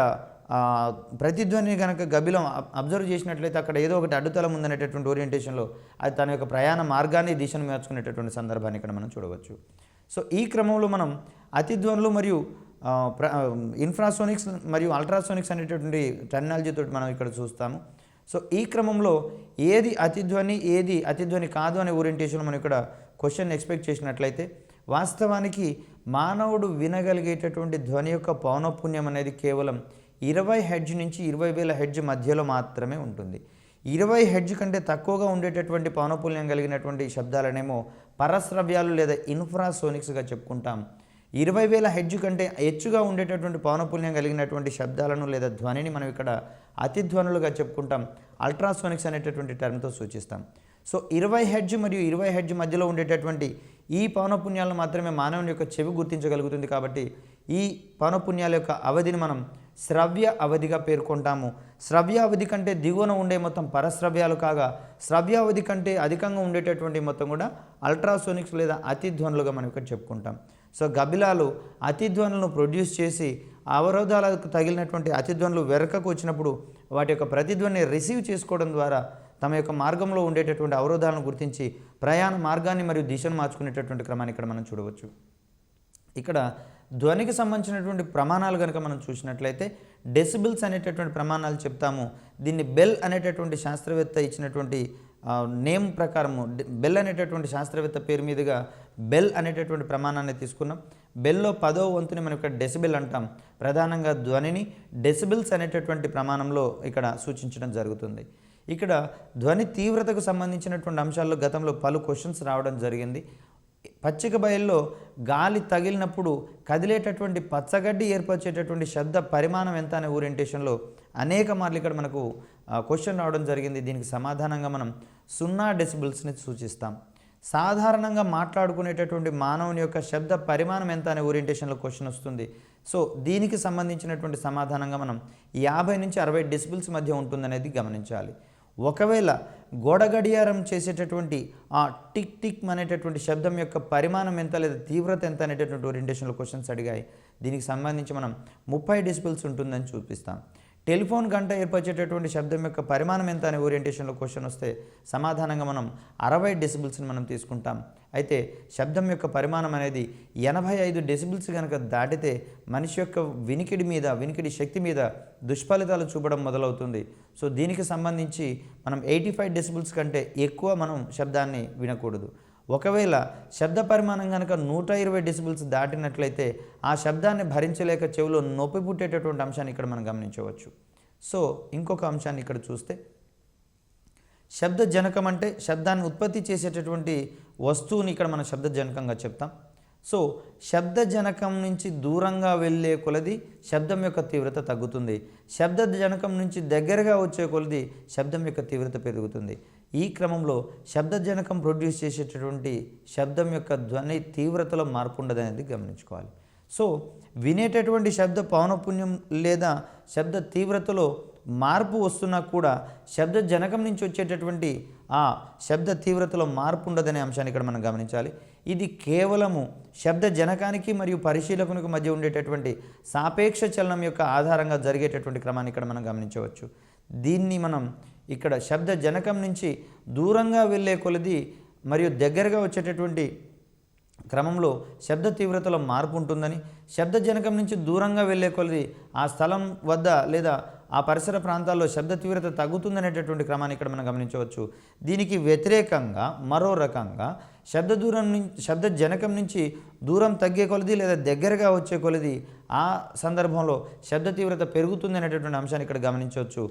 ప్రతిధ్వని కనుక గబ్బిలం అబ్జర్వ్ చేసినట్లయితే అక్కడ ఏదో ఒకటి అడ్డుతలం ఉందనేటటువంటి ఓరియంటేషన్లో అది తన యొక్క ప్రయాణ మార్గాన్ని, దిశను మార్చుకునేటటువంటి సందర్భాన్ని ఇక్కడ మనం చూడవచ్చు. సో ఈ క్రమంలో మనం అతిధ్వనులు మరియు ఇన్ఫ్రాసోనిక్స్ మరియు అల్ట్రాసోనిక్స్ అనేటటువంటి టెక్నాలజీతో మనం ఇక్కడ చూస్తాము. సో ఈ క్రమంలో ఏది అతిధ్వని, ఏది అతిధ్వని కాదు అనే ఓరియంటేషన్లో మనం ఇక్కడ క్వశ్చన్ ఎక్స్పెక్ట్ చేసినట్లయితే, వాస్తవానికి మానవుడు వినగలిగేటటువంటి ధ్వని యొక్క పౌనఃపున్యం అనేది కేవలం 20 హెర్ట్జ్ నుంచి 20,000 హెర్ట్జ్ మధ్యలో మాత్రమే ఉంటుంది. 20 హెర్ట్జ్ కంటే తక్కువగా ఉండేటటువంటి పౌనఃపున్యం కలిగినటువంటి శబ్దాలనేమో పరశ్రవ్యాలు లేదా ఇన్ఫ్రాసోనిక్స్గా చెప్పుకుంటాం. 20,000 హెర్ట్జ్ కంటే హెచ్చుగా ఉండేటటువంటి పౌనఃపున్యం కలిగినటువంటి శబ్దాలను లేదా ధ్వనిని మనం ఇక్కడ అతిధ్వనులుగా చెప్పుకుంటాం. అల్ట్రాసోనిక్స్ అనేటటువంటి టర్మ్తో సూచిస్తాం. సో 20 హెర్ట్జ్ మరియు 20 హెర్ట్జ్ మధ్యలో ఉండేటటువంటి ఈ పౌనఃపున్యాలను మాత్రమే మానవుని యొక్క చెవి గుర్తించగలుగుతుంది. కాబట్టి ఈ పౌనఃపున్యాల యొక్క అవధిని మనం శ్రవ్య అవధిగా పేర్కొంటాము. శ్రవ్య అవధి కంటే దిగువన ఉండే మొత్తం పరశ్రవ్యాలు కాగా, శ్రవ్య అవధి కంటే అధికంగా ఉండేటటువంటి మొత్తం కూడా అల్ట్రాసోనిక్స్ లేదా అతిధ్వనులుగా మనం ఇక్కడ చెప్పుకుంటాం. సో గబ్బిలాలు అతిధ్వనులను ప్రొడ్యూస్ చేసి అవరోధాలకు తగిలినటువంటి అతిధ్వనులు వెనకకు వచ్చినప్పుడు వాటి యొక్క ప్రతిధ్వనిని రిసీవ్ చేసుకోవడం ద్వారా తమ యొక్క మార్గంలో ఉండేటటువంటి అవరోధాలను గుర్తించి ప్రయాణ మార్గాన్ని మరియు దిశను మార్చుకునేటటువంటి క్రమాన్ని ఇక్కడ మనం చూడవచ్చు. ఇక్కడ ధ్వనికి సంబంధించినటువంటి ప్రమాణాలు కనుక మనం చూసినట్లయితే డెసిబిల్స్ అనేటటువంటి ప్రమాణాలు చెప్తాము. దీన్ని బెల్ అనేటటువంటి శాస్త్రవేత్త ఇచ్చినటువంటి నేమ్ ప్రకారము, బెల్ అనేటటువంటి శాస్త్రవేత్త పేరు మీదుగా బెల్ అనేటటువంటి ప్రమాణాన్ని తీసుకున్నాం. బెల్లో 10వ వంతుని మనం ఇక్కడ డెసిబెల్ అంటాం. ప్రధానంగా ధ్వనిని డెసిబిల్స్ అనేటటువంటి ప్రమాణంలో ఇక్కడ సూచించడం జరుగుతుంది. ఇక్కడ ధ్వని తీవ్రతకు సంబంధించినటువంటి అంశాల్లో గతంలో పలు క్వశ్చన్స్ రావడం జరిగింది. పచ్చిక బయల్లో గాలి తగిలినప్పుడు కదిలేటటువంటి పచ్చగడ్డి ఏర్పరిచేటటువంటి శబ్ద పరిమాణం ఎంత అనే ఓరియంటేషన్లో అనేక మార్లు ఇక్కడ మనకు క్వశ్చన్ రావడం జరిగింది. దీనికి సమాధానంగా మనం 0 డెసిబిల్స్ని సూచిస్తాం. సాధారణంగా మాట్లాడుకునేటటువంటి మానవుని యొక్క శబ్ద పరిమాణం ఎంత అనే ఓరియంటేషన్లో క్వశ్చన్ వస్తుంది. సో దీనికి సంబంధించినటువంటి సమాధానంగా మనం 50 నుంచి 60 డెసిబిల్స్ మధ్య ఉంటుందనేది గమనించాలి. ఒకవేళ గోడ గడియారం చేసేటటువంటి ఆ టిక్ టిక్ అనేటటువంటి శబ్దం యొక్క పరిమాణం ఎంత లేదా తీవ్రత ఎంత అనేటటువంటి ఓరియంటేషన్లో క్వశ్చన్స్ అడిగాయి. దీనికి సంబంధించి మనం 30 డెసిబిల్స్ ఉంటుందని చూపిస్తాం. టెలిఫోన్ గంట ఏర్పరిచేటటువంటి శబ్దం యొక్క పరిమాణం ఎంత అనే ఓరియంటేషన్లో క్వశ్చన్ వస్తే సమాధానంగా మనం 60 డెసిబిల్స్ని మనం తీసుకుంటాం. అయితే శబ్దం యొక్క పరిమాణం అనేది 85 డెసిబిల్స్ కనుక దాటితే మనిషి యొక్క వినికిడి శక్తి మీద దుష్ఫలితాలు చూపడం మొదలవుతుంది. సో దీనికి సంబంధించి మనం 85 డెసిబిల్స్ కంటే ఎక్కువ మనం శబ్దాన్ని వినకూడదు. ఒకవేళ శబ్ద పరిమాణం కనుక 120 డెసిబిల్స్ దాటినట్లయితే ఆ శబ్దాన్ని భరించలేక చెవిలో నొప్పి పుట్టేటటువంటి అంశాన్ని ఇక్కడ మనం గమనించవచ్చు. సో ఇంకొక అంశాన్ని ఇక్కడ చూస్తే, శబ్ద జనకం అంటే శబ్దాన్ని ఉత్పత్తి చేసేటటువంటి వస్తువుని ఇక్కడ మనం శబ్ద జనకంగా చెప్తాం. సో శబ్ద జనకం నుంచి దూరంగా వెళ్ళే కొలది శబ్దం యొక్క తీవ్రత తగ్గుతుంది. శబ్ద జనకం నుంచి దగ్గరగా వచ్చే కొలది శబ్దం యొక్క తీవ్రత పెరుగుతుంది. ఈ క్రమంలో శబ్ద జనకం ప్రొడ్యూస్ చేసేటటువంటి శబ్దం యొక్క ధ్వని తీవ్రతలో మార్పు ఉండదనేది గమనించుకోవాలి. సో వినేటటువంటి శబ్ద పౌనఃపున్యం లేదా శబ్ద తీవ్రతలో మార్పు వస్తున్నా కూడా శబ్ద జనకం నుంచి వచ్చేటటువంటి ఆ శబ్ద తీవ్రతలో మార్పు ఉండదనే అంశాన్ని ఇక్కడ మనం గమనించాలి. ఇది కేవలము శబ్ద జనకానికి మరియు పరిశీలకునికి మధ్య ఉండేటటువంటి సాపేక్ష చలనం యొక్క ఆధారంగా జరిగేటటువంటి క్రమాన్ని ఇక్కడ మనం గమనించవచ్చు. దీన్ని మనం ఇక్కడ శబ్ద జనకం నుంచి దూరంగా వెళ్ళే కొలది మరియు దగ్గరగా వచ్చేటటువంటి క్రమంలో శబ్ద తీవ్రతలో మార్పు ఉంటుందని, శబ్ద జనకం నుంచి దూరంగా వెళ్ళే కొలది ఆ స్థలం వద్ద లేదా ఆ పరిసర ప్రాంతాల్లో శబ్ద తీవ్రత తగ్గుతుందనేటటువంటి క్రమాన్ని ఇక్కడ మనం గమనించవచ్చు. దీనికి వ్యతిరేకంగా మరో రకంగా శబ్ద జనకం నుంచి దూరం తగ్గే కొలది లేదా దగ్గరగా వచ్చే కొలది ఆ సందర్భంలో శబ్ద తీవ్రత పెరుగుతుంది అనేటటువంటి అంశాన్ని ఇక్కడ గమనించవచ్చు.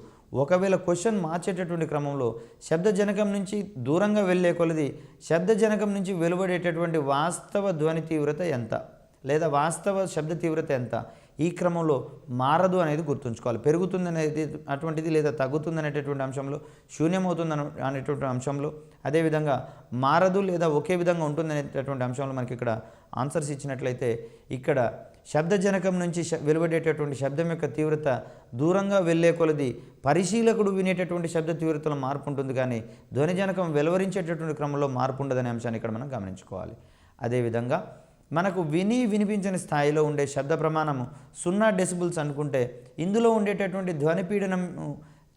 ఒకవేళ క్వశ్చన్ మార్చేటటువంటి క్రమంలో శబ్ద జనకం నుంచి దూరంగా వెళ్ళే కొలది శబ్ద జనకం నుంచి వెలువడేటటువంటి వాస్తవ ధ్వని తీవ్రత ఎంత లేదా వాస్తవ శబ్ద తీవ్రత ఎంత, ఈ క్రమంలో మారదు అనేది గుర్తుంచుకోవాలి. పెరుగుతుంది అనేది అటువంటిది లేదా తగ్గుతుంది అనేటటువంటి అంశంలో, శూన్యమవుతుంది అనేటటువంటి అంశంలో, అదేవిధంగా మారదు లేదా ఒకే విధంగా ఉంటుంది అనేటటువంటి అంశంలో మనకి ఇక్కడ ఆన్సర్స్ ఇచ్చినట్లయితే ఇక్కడ శబ్దజనకం నుంచి వెలువడేటటువంటి శబ్దం యొక్క తీవ్రత దూరంగా వెళ్ళే కొలది పరిశీలకుడు వినేటటువంటి శబ్ద తీవ్రతలో మార్పు ఉంటుంది, కానీ ధ్వనిజనకం వెలువరించేటటువంటి క్రమంలో మార్పు ఉండదనే అంశాన్ని ఇక్కడ మనం గమనించుకోవాలి. అదేవిధంగా మనకు వినిపించని స్థాయిలో ఉండే శబ్ద ప్రమాణము 0 డెసిబుల్స్ అనుకుంటే ఇందులో ఉండేటటువంటి ధ్వని పీడనం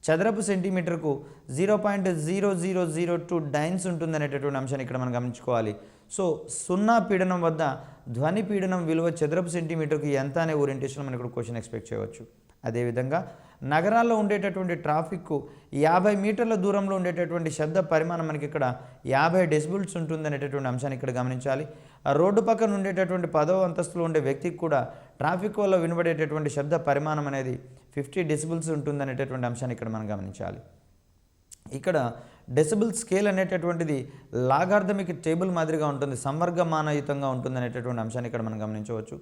చదరపు సెంటీమీటర్కు 0.0002 డైన్స్ ఉంటుందనేటటువంటి అంశాన్ని ఇక్కడ మనం గమనించుకోవాలి. సో 0 పీడనం వద్ద ధ్వని పీడనం విలువ చదరపు సెంటీమీటర్కు ఎంత అనే ఓరియంటేషన్ మనం ఇక్కడ క్వశ్చన్ ఎక్స్పెక్ట్ చేయవచ్చు. అదేవిధంగా నగరాల్లో ఉండేటటువంటి ట్రాఫిక్కు 50 మీటర్ల దూరంలో ఉండేటటువంటి శబ్ద పరిమాణం మనకి ఇక్కడ 50 డెసిబుల్స్ ఉంటుందనేటటువంటి అంశాన్ని ఇక్కడ గమనించాలి. రోడ్డు పక్కన ఉండేటటువంటి 10వ అంతస్తులో ఉండే వ్యక్తికి కూడా ట్రాఫిక్ వల్ల వినబడేటటువంటి శబ్ద పరిమాణం అనేది 50 డెసిబుల్స్ ఉంటుందనేటటువంటి అంశాన్ని ఇక్కడ మనం గమనించాలి. ఇక్కడ డెసిబుల్ స్కేల్ అనేటటువంటిది లాగార్థమిక్ టేబుల్ మాదిరిగా ఉంటుంది, సంవర్గమానయుతంగా ఉంటుంది అనేటటువంటి అంశాన్ని ఇక్కడ మనం గమనించవచ్చు.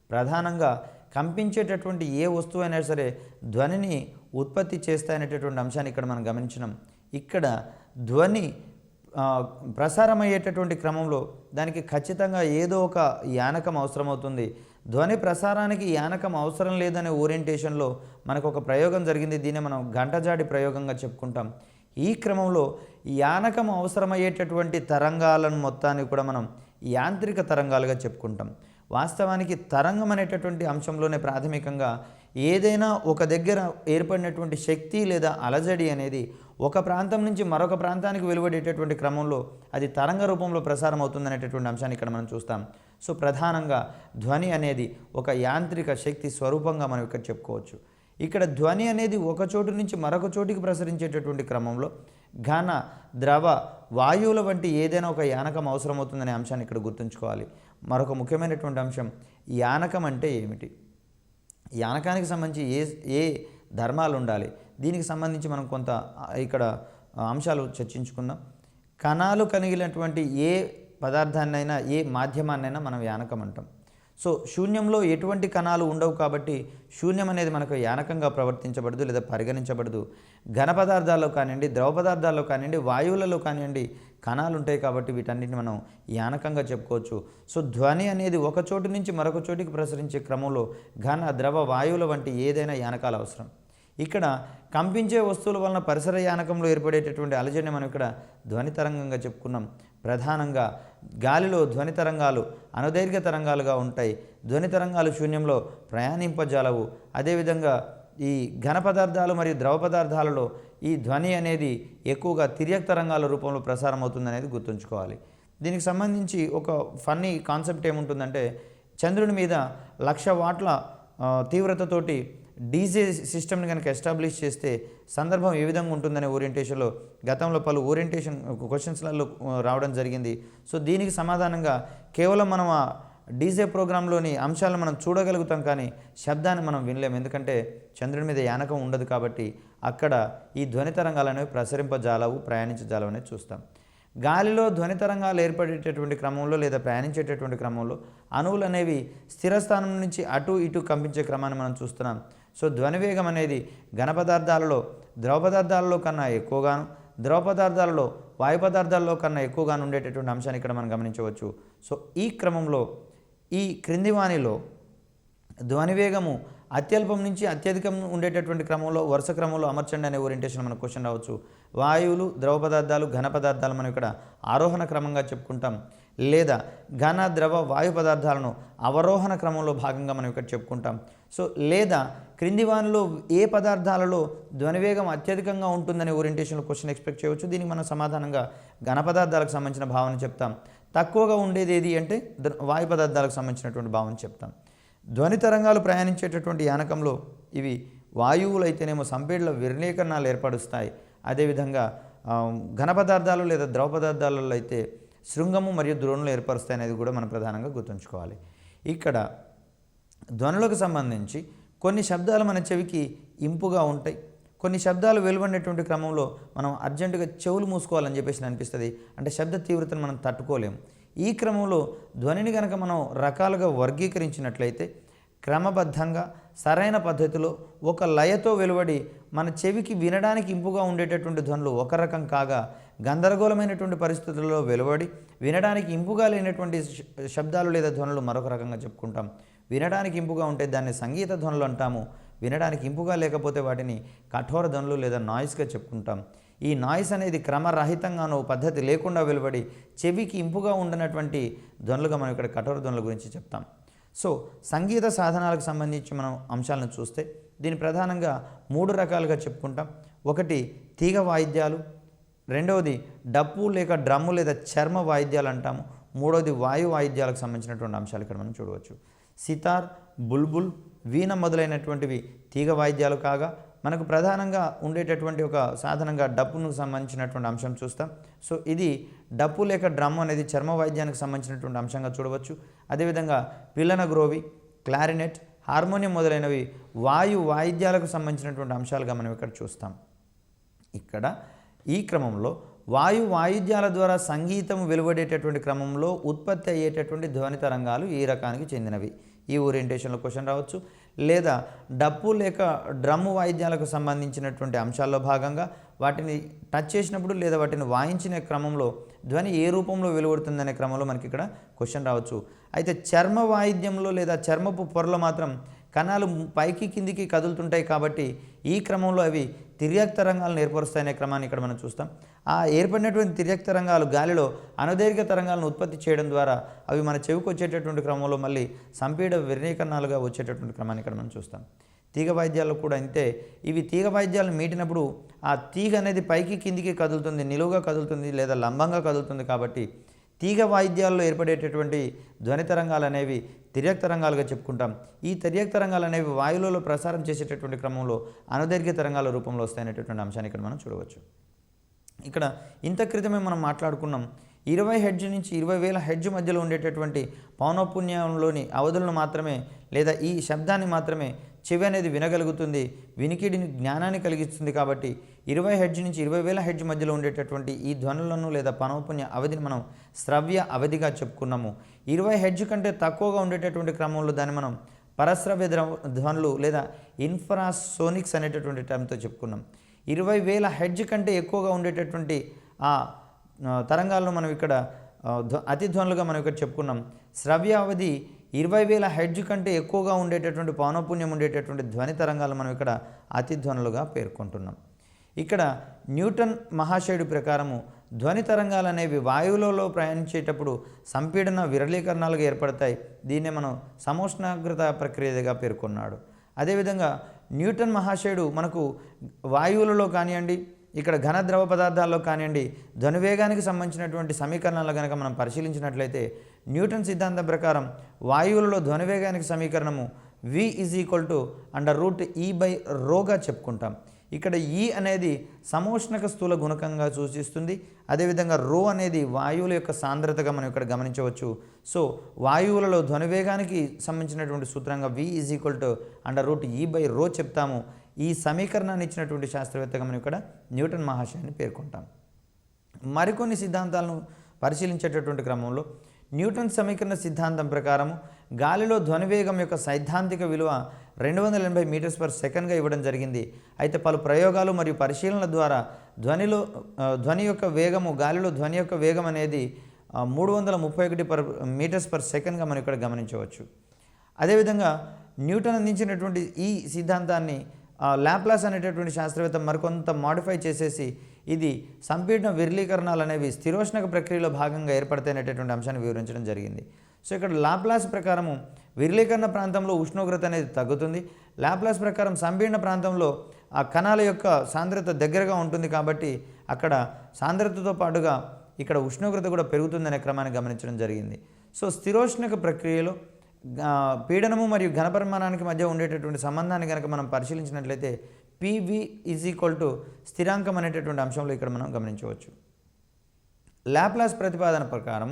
ప్రధానంగా కంపించేటటువంటి ఏ వస్తువు అయినా సరే ధ్వనిని ఉత్పత్తి చేస్తాయనేటటువంటి అంశాన్ని ఇక్కడ మనం గమనించినాం. ఇక్కడ ధ్వని ప్రసారమయ్యేటటువంటి క్రమంలో దానికి ఖచ్చితంగా ఏదో ఒక యానకం అవసరమవుతుంది. ధ్వని ప్రసారానికి యానకం అవసరం లేదనే ఓరియంటేషన్లో మనకు ఒక ప్రయోగం జరిగింది. దీన్ని మనం గంటజాడి ప్రయోగంగా చెప్పుకుంటాం. ఈ క్రమంలో యానకం అవసరమయ్యేటటువంటి తరంగాలను మొత్తాన్ని కూడా మనం యాంత్రిక తరంగాలుగా చెప్పుకుంటాం. వాస్తవానికి తరంగం అనేటటువంటి అంశంలోనే ప్రాథమికంగా ఏదైనా ఒక దగ్గర ఏర్పడినటువంటి శక్తి లేదా అలజడి అనేది ఒక ప్రాంతం నుంచి మరొక ప్రాంతానికి వెలువడేటటువంటి క్రమంలో అది తరంగ రూపంలో ప్రసారం అవుతుందనేటటువంటి అంశాన్ని ఇక్కడ మనం చూస్తాం. సో ప్రధానంగా ధ్వని అనేది ఒక యాంత్రిక శక్తి స్వరూపంగా మనం ఇక్కడ చెప్పుకోవచ్చు. ఇక్కడ ధ్వని అనేది ఒక చోటు నుంచి మరొక చోటికి ప్రసరించేటటువంటి క్రమంలో ఘన, ద్రవ, వాయువుల వంటి ఏదైనా ఒక యానకం అవసరమవుతుందనే అంశాన్ని ఇక్కడ గుర్తుంచుకోవాలి. మరొక ముఖ్యమైనటువంటి అంశం, యానకం అంటే ఏమిటి, యానకానికి సంబంధించి ఏ ధర్మాలు ఉండాలి, దీనికి సంబంధించి మనం కొంత ఇక్కడ అంశాలు చర్చించుకుందాం. కణాలు కలిగినటువంటి ఏ పదార్థాన్నైనా ఏ మాధ్యమాన్నైనా మనం యానకం అంటాం. సో శూన్యంలో ఎటువంటి కణాలు ఉండవు కాబట్టి శూన్యం అనేది మనకు యానకంగా ప్రవర్తించబడదు లేదా పరిగణించబడదు. ఘన పదార్థాల్లో కానివ్వండి, ద్రవ పదార్థాల్లో కానివ్వండి, వాయువులలో కానివ్వండి కణాలు ఉంటాయి కాబట్టి వీటన్నిటిని మనం యానకంగా చెప్పుకోవచ్చు. సో ధ్వని అనేది ఒక చోటు నుంచి మరొక చోటికి ప్రసరించే క్రమంలో ఘన, ద్రవ, వాయువుల వంటి ఏదైనా యానకాలు అవసరం. ఇక్కడ కంపించే వస్తువుల వలన పరిసర యానకంలో ఏర్పడేటటువంటి అలజడిని మనం ఇక్కడ ధ్వని తరంగంగా చెప్పుకున్నాం. ప్రధానంగా గాలిలో ధ్వని తరంగాలు అనుదైర్ఘ్య తరంగాలుగా ఉంటాయి. ధ్వని తరంగాలు శూన్యంలో ప్రయాణింపజాలవు. అదేవిధంగా ఈ ఘన పదార్థాలు మరియు ద్రవ పదార్థాలలో ఈ ధ్వని అనేది ఎక్కువగా తిర్యక్ తరంగాల రూపంలో ప్రసారం అవుతుందనేది గుర్తుంచుకోవాలి. దీనికి సంబంధించి ఒక ఫన్నీ కాన్సెప్ట్ ఏముంటుందంటే, చంద్రుని మీద 1,00,000 వాట్ల తీవ్రతతోటి డీజే సిస్టమ్ని కనుక ఎస్టాబ్లిష్ చేస్తే సందర్భం ఏ విధంగా ఉంటుందనే ఓరియంటేషన్లో గతంలో పలు ఓరియంటేషన్ క్వశ్చన్స్లలో రావడం జరిగింది. సో దీనికి సమాధానంగా కేవలం మనం ఆ డీజే ప్రోగ్రాంలోని అంశాలను మనం చూడగలుగుతాం, కానీ శబ్దాన్ని మనం వినలేము. ఎందుకంటే చంద్రుని మీద యానకం ఉండదు కాబట్టి అక్కడ ఈ ధ్వని తరంగాలు అనేవి ప్రసరింపజాలవు, ప్రయాణించజాలవు అనేది చూస్తాం. గాలిలో ధ్వని తరంగాలు ఏర్పడేటటువంటి క్రమంలో లేదా ప్రయాణించేటటువంటి క్రమంలో అణువులు అనేవి స్థిరస్థానం నుంచి అటు ఇటు కంపించే క్రమాన్ని మనం చూస్తున్నాం. సో ధ్వని వేగం అనేది ఘన పదార్థాలలో ద్రవ పదార్థాలలో కన్నా ఎక్కువగాను, ద్రవ పదార్థాలలో వాయు పదార్థాలలో కన్నా ఎక్కువగాను ఉండేటటువంటి అంశాన్ని ఇక్కడ మనం గమనించవచ్చు. సో ఈ క్రమంలో ఈ క్రింది వాణిలో ధ్వని వేగము అత్యల్పం నుంచి అత్యధికం ఉండేటటువంటి క్రమంలో వరుస క్రమంలో అమర్చండి అనే ఓరియంటేషన్ మనకు క్వశ్చన్ రావచ్చు. వాయువులు, ద్రవ పదార్థాలు, ఘన పదార్థాలు మనం ఇక్కడ ఆరోహణ క్రమంగా చెప్పుకుంటాం. లేదా ఘన ద్రవ వాయు పదార్థాలను అవరోహణ క్రమంలో భాగంగా మనం ఇక్కడ చెప్పుకుంటాం. సో లేదా క్రింది వానిలో ఏ పదార్థాలలో ధ్వనివేగం అత్యధికంగా ఉంటుందనే ఓరియంటేషన్లో క్వశ్చన్ ఎక్స్పెక్ట్ చేయవచ్చు. దీనికి మనం సమాధానంగా ఘన పదార్థాలకు సంబంధించిన భావన చెప్తాం. తక్కువగా ఉండేది ఏది అంటే వాయు పదార్థాలకు సంబంధించినటువంటి భావన చెప్తాం. ధ్వని తరంగాలు ప్రయాణించేటటువంటి యానకంలో ఇవి వాయువులు అయితేనేమో సంపీడల విర్ణీకరణాలు ఏర్పరుస్తాయి. అదేవిధంగా ఘన పదార్థాలు లేదా ద్రవ పదార్థాలలో అయితే శృంగము మరియు ద్రోణులు ఏర్పరుస్తాయి అనేది కూడా మనం ప్రధానంగా గుర్తుంచుకోవాలి. ఇక్కడ ధ్వనులకు సంబంధించి కొన్ని శబ్దాలు మన చెవికి ఇంపుగా ఉంటాయి. కొన్ని శబ్దాలు వెలువడినటువంటి క్రమంలో మనం అర్జెంటుగా చెవులు మూసుకోవాలని చెప్పేసి అనిపిస్తుంది. అంటే శబ్ద తీవ్రతను మనం తట్టుకోలేము. ఈ క్రమంలో ధ్వనిని కనుక మనం రకాలుగా వర్గీకరించినట్లయితే క్రమబద్ధంగా సరైన పద్ధతిలో ఒక లయతో వెలువడి మన చెవికి వినడానికి ఇంపుగా ఉండేటటువంటి ధ్వనులు ఒక రకం కాగా, గందరగోళమైనటువంటి పరిస్థితుల్లో వెలువడి వినడానికి ఇంపుగా లేనటువంటి శబ్దాలు లేదా ధ్వనులు మరొక రకంగా చెప్పుకుంటాం. వినడానికి ఇంపుగా ఉంటే దాన్ని సంగీత ధ్వనులు అంటాము. వినడానికి ఇంపుగా లేకపోతే వాటిని కఠోర ధ్వనులు లేదా నాయిస్గా చెప్పుకుంటాం. ఈ నాయిస్ అనేది క్రమరహితంగానో పద్ధతి లేకుండా వెలువడి చెవికి ఇంపుగా ఉండనటువంటి ధ్వనులుగా మనం ఇక్కడ కఠోర ధ్వనుల గురించి చెప్తాం. సో సంగీత సాధనాలకు సంబంధించి మనం అంశాలను చూస్తే దీన్ని ప్రధానంగా 3 రకాలుగా చెప్పుకుంటాం. ఒకటి తీగ వాయిద్యాలు, రెండవది డప్పు లేక డ్రమ్ము లేదా చర్మ వాయిద్యాలు అంటాము, మూడవది వాయు వాయిద్యాలకు సంబంధించినటువంటి అంశాలు ఇక్కడ మనం చూడవచ్చు. సితార్, బుల్బుల్, వీణ మొదలైనటువంటివి తీగ వాయిద్యాలు కాగా, మనకు ప్రధానంగా ఉండేటటువంటి ఒక సాధనంగా డప్పును సంబంధించినటువంటి అంశం చూస్తాం. సో ఇది డప్పు లేక డ్రమ్ అనేది చర్మ వాయిద్యానికి సంబంధించినటువంటి అంశంగా చూడవచ్చు. అదేవిధంగా పిల్లన గ్రోవి, క్లారినెట్, హార్మోనియం మొదలైనవి వాయు వాయిద్యాలకు సంబంధించినటువంటి అంశాలుగా మనం ఇక్కడ చూస్తాం. ఇక్కడ ఈ క్రమంలో వాయు వాయిద్యాల ద్వారా సంగీతం వెలువడేటటువంటి క్రమంలో ఉత్పత్తి అయ్యేటటువంటి ధ్వని తరంగాలు ఈ రకానికి చెందినవి. ఈ ఓరియంటేషన్లో క్వశ్చన్ రావచ్చు. లేదా డప్పు లేక డ్రమ్ము వాయిద్యాలకు సంబంధించినటువంటి అంశాల్లో భాగంగా వాటిని టచ్ చేసినప్పుడు లేదా వాటిని వాయించిన క్రమంలో ధ్వని ఏ రూపంలో వెలువడుతుందనే క్రమంలో మనకి ఇక్కడ క్వశ్చన్ రావచ్చు. అయితే చర్మ వాయిద్యంలో లేదా చర్మపు పొరలో మాత్రం కణాలు పైకి కిందికి కదులుతుంటాయి కాబట్టి ఈ క్రమంలో అవి తిర్యక్ తరంగాలను ఏర్పరుస్తాయనే క్రమాన్ని ఇక్కడ మనం చూస్తాం. ఆ ఏర్పడినటువంటి తిర్యక్ తరంగాలు గాలిలో అనుదైర్ఘ్య తరంగాలను ఉత్పత్తి చేయడం ద్వారా అవి మన చెవికి వచ్చేటటువంటి క్రమంలో మళ్ళీ సంపీడ విర్ణీకరణాలుగా వచ్చేటటువంటి క్రమాన్ని ఇక్కడ మనం చూస్తాం. తీగ వాయిద్యాల్లో కూడా అంతే. ఇవి తీగ వాయిద్యాలను మీటినప్పుడు ఆ తీగ అనేది పైకి కిందికి కదులుతుంది, నిలువుగా కదులుతుంది లేదా లంబంగా కదులుతుంది. కాబట్టి తీగ వాయిద్యాల్లో ఏర్పడేటటువంటి ధ్వని తరంగాలు అనేవి తిర్యక్ తరంగాలుగా చెప్పుకుంటాం. ఈ తిర్యక్ తరంగాలు అనేవి వాయువులలో ప్రసారం చేసేటటువంటి క్రమంలో అనుదైర్ఘ్య తరంగాల రూపంలో వస్తాయనేటటువంటి అంశాన్ని ఇక్కడ మనం చూడవచ్చు. ఇక్కడ ఇంత క్రితమే మనం మాట్లాడుకున్నాం 20 హెర్ట్జ్ నుంచి 20,000 హెర్ట్జ్ మధ్యలో ఉండేటటువంటి పౌనఃపున్యంలోని అవధులను మాత్రమే లేదా ఈ శబ్దాన్ని మాత్రమే చెవి అనేది వినగలుగుతుంది, వినికిడిని జ్ఞానాన్ని కలిగిస్తుంది. కాబట్టి 20 హెర్ట్జ్ నుంచి 20,000 హెర్ట్జ్ మధ్యలో ఉండేటటువంటి ఈ ధ్వనులను లేదా పౌనఃపున్య అవధిని మనం శ్రవ్య అవధిగా చెప్పుకున్నాము. 20 హెర్ట్జ్ కంటే తక్కువగా ఉండేటటువంటి క్రమంలో దాన్ని మనం పరశ్రవ్య ధ్వనులు లేదా ఇన్ఫ్రాసోనిక్స్ అనేటటువంటి టర్మ్తో చెప్పుకున్నాం. 20,000 హెర్ట్జ్ కంటే ఎక్కువగా ఉండేటటువంటి ఆ తరంగాలను మనం ఇక్కడ అతి ధ్వనులుగా మనం ఇక్కడ చెప్పుకున్నాం. శ్రవ్య అవధి 20,000 హెర్ట్జ్ కంటే ఎక్కువగా ఉండేటటువంటి పౌనఃపున్యం ఉండేటటువంటి ధ్వని తరంగాలు మనం ఇక్కడ అతి ధ్వనులుగా పేర్కొంటున్నాం. ఇక్కడ న్యూటన్ మహాశయుడి ప్రకారము ధ్వని తరంగాలు అనేవి వాయువులలో ప్రయాణించేటప్పుడు సంపీడన విరళీకరణాలుగా ఏర్పడతాయి. దీన్నే మనం సమోష్ణాగ్రత ప్రక్రియగా పేర్కొన్నాడు. అదేవిధంగా న్యూటన్ మహాశయుడు మనకు వాయువులలో కానివ్వండి, ఇక్కడ ఘన ద్రవ పదార్థాల్లో కానివ్వండి ధ్వనివేగానికి సంబంధించినటువంటి సమీకరణాలు కనుక మనం పరిశీలించినట్లయితే న్యూటన్ సిద్ధాంతం ప్రకారం వాయువులలో ధ్వనివేగానికి సమీకరణము V √E/ρగా చెప్పుకుంటాం. ఇక్కడ E అనేది సమోష్ణక స్థూల గుణకంగా సూచిస్తుంది. అదేవిధంగా ρ అనేది వాయువుల యొక్క సాంద్రతగా మనం ఇక్కడ గమనించవచ్చు. సో వాయువులలో ధ్వనివేగానికి సంబంధించినటువంటి సూత్రంగా V √E/ρ చెప్తాము. ఈ సమీకరణాన్ని ఇచ్చినటువంటి శాస్త్రవేత్తగా మనం ఇక్కడ న్యూటన్ మహాశయాన్ని పేర్కొంటాం. మరికొన్ని సిద్ధాంతాలను పరిశీలించేటటువంటి క్రమంలో న్యూటన్ సమీకరణ సిద్ధాంతం ప్రకారం గాలిలో ధ్వనివేగం యొక్క సైద్ధాంతిక విలువ 280 మీటర్స్ పర్ సెకండ్గా ఇవ్వడం జరిగింది. అయితే పలు ప్రయోగాలు మరియు పరిశీలనల ద్వారా ధ్వని యొక్క వేగము గాలిలో ధ్వని యొక్క వేగం అనేది 331 మీటర్స్ పర్ సెకండ్గా మనం ఇక్కడ గమనించవచ్చు. అదేవిధంగా న్యూటన్ అందించినటువంటి ఈ సిద్ధాంతాన్ని లాప్లాస్ అనేటటువంటి శాస్త్రవేత్త మరికొంత మాడిఫై చేసేసి ఇది సంపీడన విరళీకరణాలు అనేవి స్థిరోష్ణక ప్రక్రియలో భాగంగా ఏర్పడతాయనేటటువంటి అంశాన్ని వివరించడం జరిగింది. సో ఇక్కడ లాప్లాస్ ప్రకారము విరళీకరణ ప్రాంతంలో ఉష్ణోగ్రత అనేది తగ్గుతుంది. లాప్లాస్ ప్రకారం సంపీడన ప్రాంతంలో ఆ కణాల యొక్క సాంద్రత దగ్గరగా ఉంటుంది కాబట్టి అక్కడ సాంద్రతతో పాటుగా ఇక్కడ ఉష్ణోగ్రత కూడా పెరుగుతుందనే క్రమాన్ని గమనించడం జరిగింది. సో స్థిరోష్ణక ప్రక్రియలో పీడనము మరియు ఘనపరిమాణానికి మధ్య ఉండేటటువంటి సంబంధాన్ని కనుక మనం పరిశీలించినట్లయితే పివి ఈజ్ ఈక్వల్ టు స్థిరాంకం అనేటటువంటి అంశంలో ఇక్కడ మనం గమనించవచ్చు. లాప్లాస్ ప్రతిపాదన ప్రకారం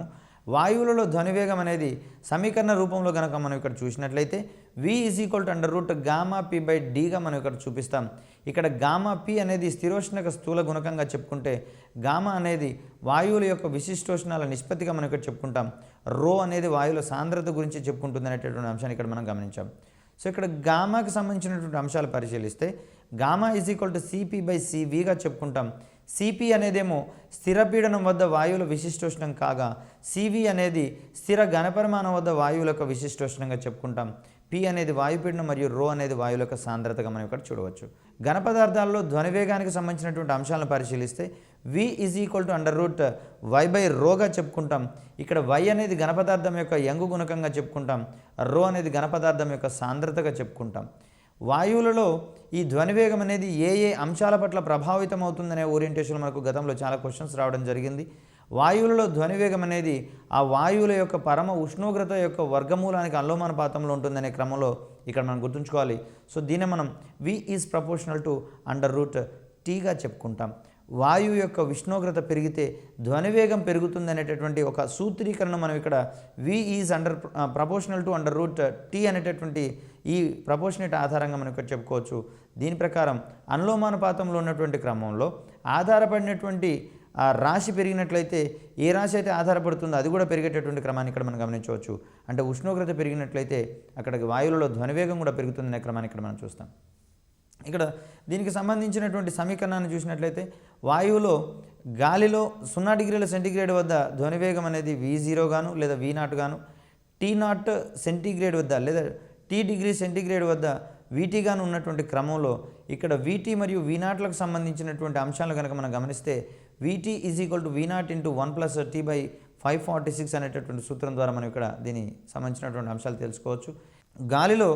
వాయువులలో ధ్వనివేగం అనేది సమీకరణ రూపంలో కనుక మనం ఇక్కడ చూసినట్లయితే v is equal to under root gamma P by డీగా మనం ఇక్కడ చూపిస్తాం. ఇక్కడ గామా పి అనేది స్థిరోష్ణక స్థూల గుణకంగా చెప్పుకుంటే గామా అనేది వాయువుల యొక్క విశిష్టోష్ణాల నిష్పత్తిగా మనం ఇక్కడ చెప్పుకుంటాం. రో అనేది వాయువుల సాంద్రత గురించి చెప్పుకుంటుంది అనేటటువంటి అంశాన్ని ఇక్కడ మనం గమనించాం. సో ఇక్కడ గామాకి సంబంధించినటువంటి అంశాలు పరిశీలిస్తే gamma is equal to CP by సివిగా చెప్పుకుంటాం. సిపి అనేదేమో స్థిర పీడనం వద్ద వాయువుల విశిష్టోష్ణం కాగా సివి అనేది స్థిర ఘనపరిమాణం వద్ద వాయువుల యొక్క విశిష్టోష్ణంగా చెప్పుకుంటాం. పి అనేది వాయుపీడనం మరియు రో అనేది వాయువుల యొక్క సాంద్రతగా మనం ఇక్కడ చూడవచ్చు. ఘన పదార్థాల్లో ధ్వనివేగానికి సంబంధించినటువంటి అంశాలను పరిశీలిస్తే v is equal to under root Y by రోగా చెప్పుకుంటాం. ఇక్కడ y అనేది ఘన పదార్థం యొక్క యంగు గుణకంగా చెప్పుకుంటాం. రో అనేది ఘన పదార్థం యొక్క సాంద్రతగా చెప్పుకుంటాం. వాయువులలో ఈ ధ్వనివేగం అనేది ఏ ఏ అంశాల పట్ల ప్రభావితం అవుతుందనే ఓరియంటేషన్లో మనకు గతంలో చాలా క్వశ్చన్స్ రావడం జరిగింది. వాయువులలో ధ్వనివేగం అనేది ఆ వాయువుల యొక్క పరమ ఉష్ణోగ్రత యొక్క వర్గమూలానికి అనులోమానుపాతంలో ఉంటుందనే క్రమంలో ఇక్కడ మనం గుర్తుంచుకోవాలి. సో దీన్ని మనం v is proportional to under route టీగా చెప్పుకుంటాం. వాయువు యొక్క ఉష్ణోగ్రత పెరిగితే ధ్వనివేగం పెరుగుతుంది అనేటటువంటి ఒక సూత్రీకరణ మనం ఇక్కడ v is proportional to under root t అనేటటువంటి ఈ ప్రపోర్షనేట్ ఆధారంగా మనం ఇక్కడ చెప్పుకోవచ్చు. దీని ప్రకారం అనులోమానుపాతంలో ఉన్నటువంటి క్రమంలో ఆధారపడినటువంటి ఆ రాశి పెరిగినట్లయితే ఏ రాశి అయితే ఆధారపడుతుందో అది కూడా పెరిగేటటువంటి క్రమాన్ని ఇక్కడ మనం గమనించవచ్చు. అంటే ఉష్ణోగ్రత పెరిగినట్లయితే అక్కడికి వాయువులలో ధ్వనివేగం కూడా పెరుగుతుందనే క్రమాన్ని ఇక్కడ మనం చూస్తాం. ఇక్కడ దీనికి సంబంధించినటువంటి సమీకరణాన్ని చూసినట్లయితే వాయువులో గాలిలో 0 డిగ్రీల సెంటీగ్రేడ్ వద్ద ధ్వనివేగం అనేది V0 గాను లేదా V0 గాను, T0 సెంటీగ్రేడ్ వద్ద లేదా T డిగ్రీ సెంటీగ్రేడ్ వద్ద VT గాను ఉన్నటువంటి క్రమంలో ఇక్కడ VT మరియు V0లకు సంబంధించినటువంటి అంశాలను కనుక మనం గమనిస్తే VT is equal to V0 into 1 + T by 546 అనేటటువంటి సూత్రం ద్వారా మనం ఇక్కడ దీనికి సంబంధించినటువంటి అంశాలు తెలుసుకోవచ్చు. గాలిలో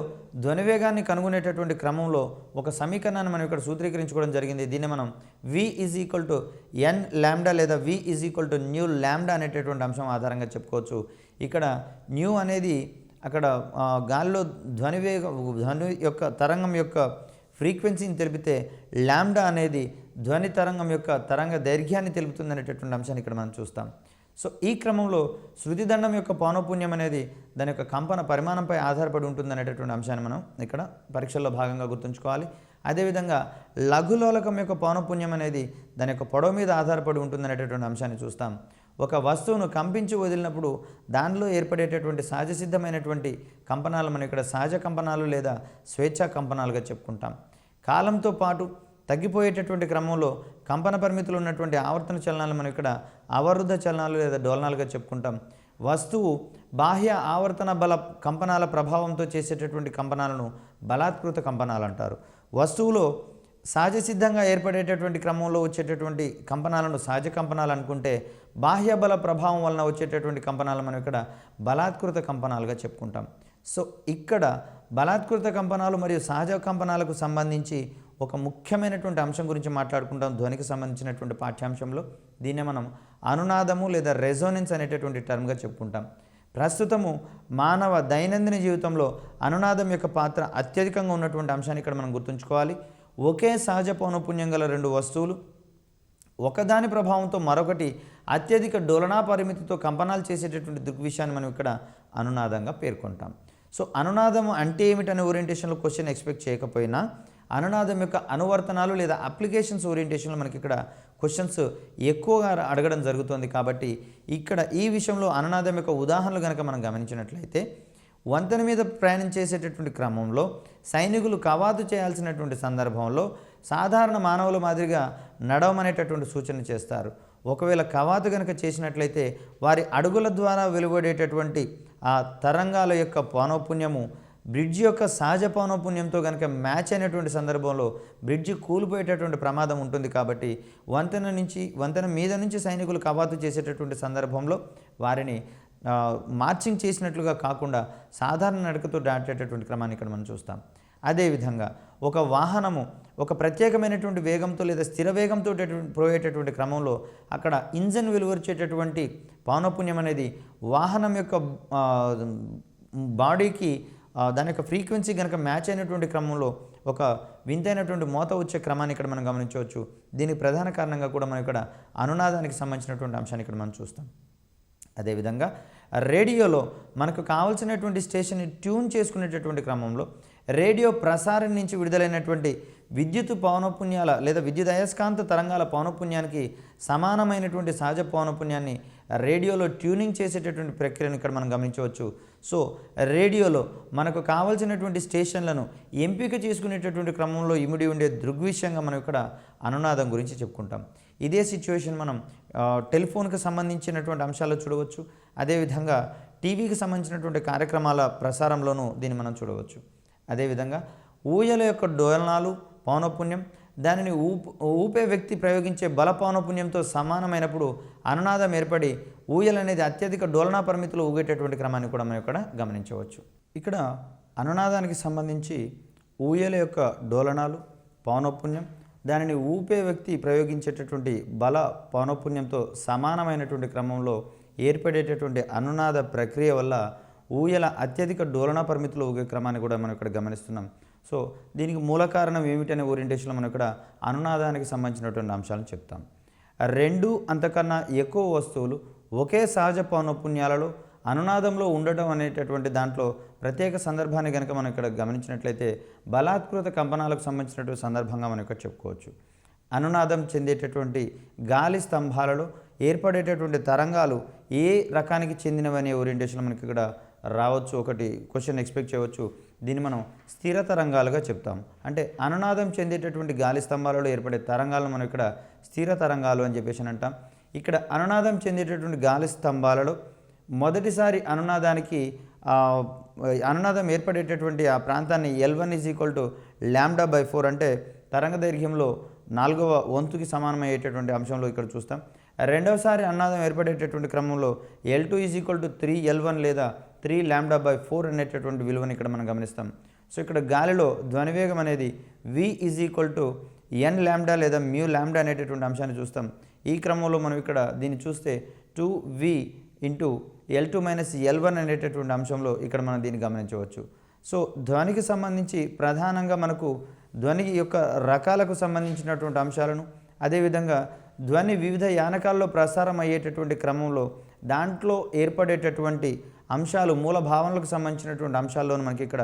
ధ్వనివేగాన్ని కనుగొనేటటువంటి క్రమంలో ఒక సమీకరణాన్ని మనం ఇక్కడ సూత్రీకరించుకోవడం జరిగింది. దీన్ని మనం v is equal to n lambda లేదా v is equal to new lambda అనేటటువంటి అంశం ఆధారంగా చెప్పుకోవచ్చు. ఇక్కడ న్యూ అనేది అక్కడ గాలిలో ధ్వని యొక్క తరంగం యొక్క ఫ్రీక్వెన్సీని తెలిపితే లాంబ్డా అనేది ధ్వని తరంగం యొక్క తరంగ దైర్ఘ్యాన్ని తెలుపుతుంది అనేటటువంటి అంశాన్ని ఇక్కడ మనం చూస్తాం. సో ఈ క్రమంలో శృతిదండం యొక్క పౌనఃపున్యం అనేది దాని యొక్క కంపన పరిమాణంపై ఆధారపడి ఉంటుంది అనేటటువంటి అంశాన్ని మనం ఇక్కడ పరీక్షల్లో భాగంగా గుర్తుంచుకోవాలి. అదేవిధంగా లఘులోలకం యొక్క పౌనఃపున్యం అనేది దాని యొక్క పొడవు మీద ఆధారపడి ఉంటుంది అనేటటువంటి అంశాన్ని చూస్తాం. ఒక వస్తువును కంపించి వదిలినప్పుడు దానిలో ఏర్పడేటటువంటి సహజసిద్ధమైనటువంటి కంపనాలు మనం ఇక్కడ సహజ కంపనాలు లేదా స్వేచ్ఛా కంపనాలుగా చెప్పుకుంటాం. కాలంతో పాటు తగ్గిపోయేటటువంటి క్రమంలో కంపన పరిమితులు ఉన్నటువంటి ఆవర్తన చలనాలు మనం ఇక్కడ అవరుద్ధ చలనాలు లేదా డోలనాలుగా చెప్పుకుంటాం. వస్తువు బాహ్య ఆవర్తన బల కంపనాల ప్రభావంతో చేసేటటువంటి కంపనాలను బలాత్కృత కంపనాలు అంటారు. వస్తువులో సహజ సిద్ధంగా ఏర్పడేటటువంటి క్రమంలో వచ్చేటటువంటి కంపనాలను సహజ కంపనాలు అనుకుంటే బాహ్య బల ప్రభావం వలన వచ్చేటటువంటి కంపనాలు మనం ఇక్కడ బలాత్కృత కంపనాలుగా చెప్పుకుంటాం. సో ఇక్కడ బలాత్కృత కంపనాలు మరియు సహజ కంపనాలకు సంబంధించి ఒక ముఖ్యమైనటువంటి అంశం గురించి మాట్లాడుకుంటాం ధ్వనికి సంబంధించినటువంటి పాఠ్యాంశంలో. దీన్నే మనం అనునాదము లేదా రెజోనెన్స్ అనేటటువంటి టర్మ్గా చెప్పుకుంటాం. ప్రస్తుతము మానవ దైనందిన జీవితంలో అనునాదం యొక్క పాత్ర అత్యధికంగా ఉన్నటువంటి అంశాన్ని ఇక్కడ మనం గుర్తుంచుకోవాలి. ఒకే సహజ పౌనఃపున్యం గల రెండు వస్తువులు ఒకదాని ప్రభావంతో మరొకటి అత్యధిక డోలనా పరిమితితో కంపనాలు చేసేటటువంటి దృగ్విషయాన్ని మనం ఇక్కడ అనునాదంగా పేర్కొంటాం. సో అనునాదం అంటే ఏమిటనే ఓరియంటేషన్లో క్వశ్చన్ ఎక్స్పెక్ట్ చేయకపోయినా అనునాదం యొక్క అనువర్తనాలు లేదా అప్లికేషన్స్ ఓరియంటేషన్లో మనకి ఇక్కడ క్వశ్చన్స్ ఎక్కువగా అడగడం జరుగుతుంది. కాబట్టి ఇక్కడ ఈ విషయంలో అనునాదం యొక్క ఉదాహరణలు కనుక మనం గమనించినట్లయితే వంతెన మీద ప్రయాణం చేసేటటువంటి క్రమంలో సైనికులు కవాతు చేయాల్సినటువంటి సందర్భంలో సాధారణ మానవుల మాదిరిగా నడవమనేటటువంటి సూచన చేస్తారు. ఒకవేళ కవాతు కనుక చేసినట్లయితే వారి అడుగుల ద్వారా వెలువడేటటువంటి ఆ తరంగాల యొక్క పౌనఃపున్యము బ్రిడ్జ్ యొక్క సహజ పౌనఃపున్యంతో కనుక మ్యాచ్ అయినటువంటి సందర్భంలో బ్రిడ్జ్ కూలిపోయేటటువంటి ప్రమాదం ఉంటుంది. కాబట్టి వంతెన మీద నుంచి సైనికులు కవాతు చేసేటటువంటి సందర్భంలో వారిని మార్చింగ్ చేసినట్లుగా కాకుండా సాధారణ నడకతో దాటేటటువంటి క్రమాన్ని ఇక్కడ మనం చూస్తాం. అదేవిధంగా ఒక వాహనము ఒక ప్రత్యేకమైనటువంటి వేగంతో లేదా స్థిర వేగంతో పోయేటటువంటి క్రమంలో అక్కడ ఇంజన్ వెలువరిచేటటువంటి పౌనఃపున్యం అనేది వాహనం యొక్క బాడీకి దాని యొక్క ఫ్రీక్వెన్సీ కనుక మ్యాచ్ అయినటువంటి క్రమంలో ఒక వింతైనటువంటి మోత వచ్చే క్రమాన్ని ఇక్కడ మనం గమనించవచ్చు. దీనికి ప్రధాన కారణంగా కూడా మనం ఇక్కడ అనునాదానికి సంబంధించినటువంటి అంశాన్ని ఇక్కడ మనం చూస్తాం. అదేవిధంగా రేడియోలో మనకు కావాల్సినటువంటి స్టేషన్ని ట్యూన్ చేసుకునేటటువంటి క్రమంలో రేడియో ప్రసారం నుంచి విడుదలైనటువంటి విద్యుత్ పౌనఃపున్యాల లేదా విద్యుత్ అయస్కాంత తరంగాల పౌనఃపున్యానికి సమానమైనటువంటి సహజ పౌనఃపున్యాన్ని రేడియోలో ట్యూనింగ్ చేసేటటువంటి ప్రక్రియను ఇక్కడ మనం గమనించవచ్చు. సో రేడియోలో మనకు కావాల్సినటువంటి స్టేషన్లను ఎంపిక చేసుకునేటటువంటి క్రమంలో ఇమిడి ఉండే దృగ్విషయంగా మనం ఇక్కడ అనునాదం గురించి చెప్పుకుంటాం. ఇదే సిచ్యువేషన్ మనం టెలిఫోన్కి సంబంధించినటువంటి అంశాల్లో చూడవచ్చు. అదేవిధంగా టీవీకి సంబంధించినటువంటి కార్యక్రమాల ప్రసారంలోనూ దీన్ని మనం చూడవచ్చు. అదేవిధంగా ఊయల యొక్క డోలనాలు పౌనఃపున్యం దానిని ఊపే వ్యక్తి ప్రయోగించే బల పౌనఃపున్యంతో సమానమైనప్పుడు అనునాదం ఏర్పడి ఊయల అనేది అత్యధిక డోలనా పరిమితిలో ఊగేటటువంటి క్రమాన్ని కూడా మనం ఇక్కడ గమనించవచ్చు. ఇక్కడ అనునాదానికి సంబంధించి ఊయల యొక్క డోలనాలు పౌనఃపున్యం దానిని ఊపే వ్యక్తి ప్రయోగించేటటువంటి బల పౌనఃపున్యంతో సమానమైనటువంటి క్రమంలో ఏర్పడేటటువంటి అనునాద ప్రక్రియ వల్ల ఊయల అత్యధిక డోలనా పరిమితిలో ఊగే క్రమాన్ని కూడా మనం ఇక్కడ గమనిస్తున్నాం. సో దీనికి మూల కారణం ఏమిటనే ఓరియంటేషన్లో మనం ఇక్కడ అనునాదానికి సంబంధించినటువంటి అంశాలను చెప్తాం. రెండు అంతకన్నా ఎక్కువ వస్తువులు ఒకే సహజ పౌనఃపున్యాలలో అనునాదంలో ఉండటం అనేటటువంటి దాంట్లో ప్రత్యేక సందర్భాన్ని కనుక మనం ఇక్కడ గమనించినట్లయితే బలాత్కృత కంపనాలకు సంబంధించినటువంటి సందర్భంగా మనం ఇక్కడ చెప్పుకోవచ్చు. అనునాదం చెందేటటువంటి గాలి స్తంభాలలో ఏర్పడేటటువంటి తరంగాలు ఏ రకానికి చెందినవనే ఓరియంటేషన్ మనకి ఇక్కడ రావచ్చు. ఒకటి క్వశ్చన్ ఎక్స్పెక్ట్ చేయవచ్చు. దీన్ని మనం స్థిర తరంగాలుగా చెప్తాం. అంటే అనునాదం చెందేటటువంటి గాలి స్తంభాలలో ఏర్పడే తరంగాలను మనం ఇక్కడ స్థిర తరంగాలు అని చెప్పేసి అంటాం. ఇక్కడ అనునాదం చెందేటటువంటి గాలి స్తంభాలలో మొదటిసారి అనునాదం ఏర్పడేటటువంటి ఆ ప్రాంతాన్ని L1 = λ/4 అంటే తరంగ దైర్ఘ్యంలో 4వ వంతుకి సమానమయ్యేటటువంటి అంశంలో ఇక్కడ చూస్తాం. రెండవసారి అనునాదం ఏర్పడేటటువంటి క్రమంలో L2 = 3L1 లేదా 3λ/4 అనేటటువంటి విలువని ఇక్కడ మనం గమనిస్తాం. సో ఇక్కడ గాలిలో ధ్వనివేగం అనేది V = n లేదా μ అనేటటువంటి అంశాన్ని చూస్తాం. ఈ క్రమంలో మనం ఇక్కడ దీన్ని చూస్తే 2V × L2 - L1 అనేటటువంటి అంశంలో ఇక్కడ మనం దీన్ని గమనించవచ్చు. సో ధ్వనికి సంబంధించి ప్రధానంగా మనకు ధ్వని యొక్క రకాలకు సంబంధించినటువంటి అంశాలను అదేవిధంగా ధ్వని వివిధ యానకాల్లో ప్రసారం అయ్యేటటువంటి క్రమంలో దాంట్లో ఏర్పడేటటువంటి అంశాలు మూల భావనలకు సంబంధించినటువంటి అంశాల్లోనూ మనకి ఇక్కడ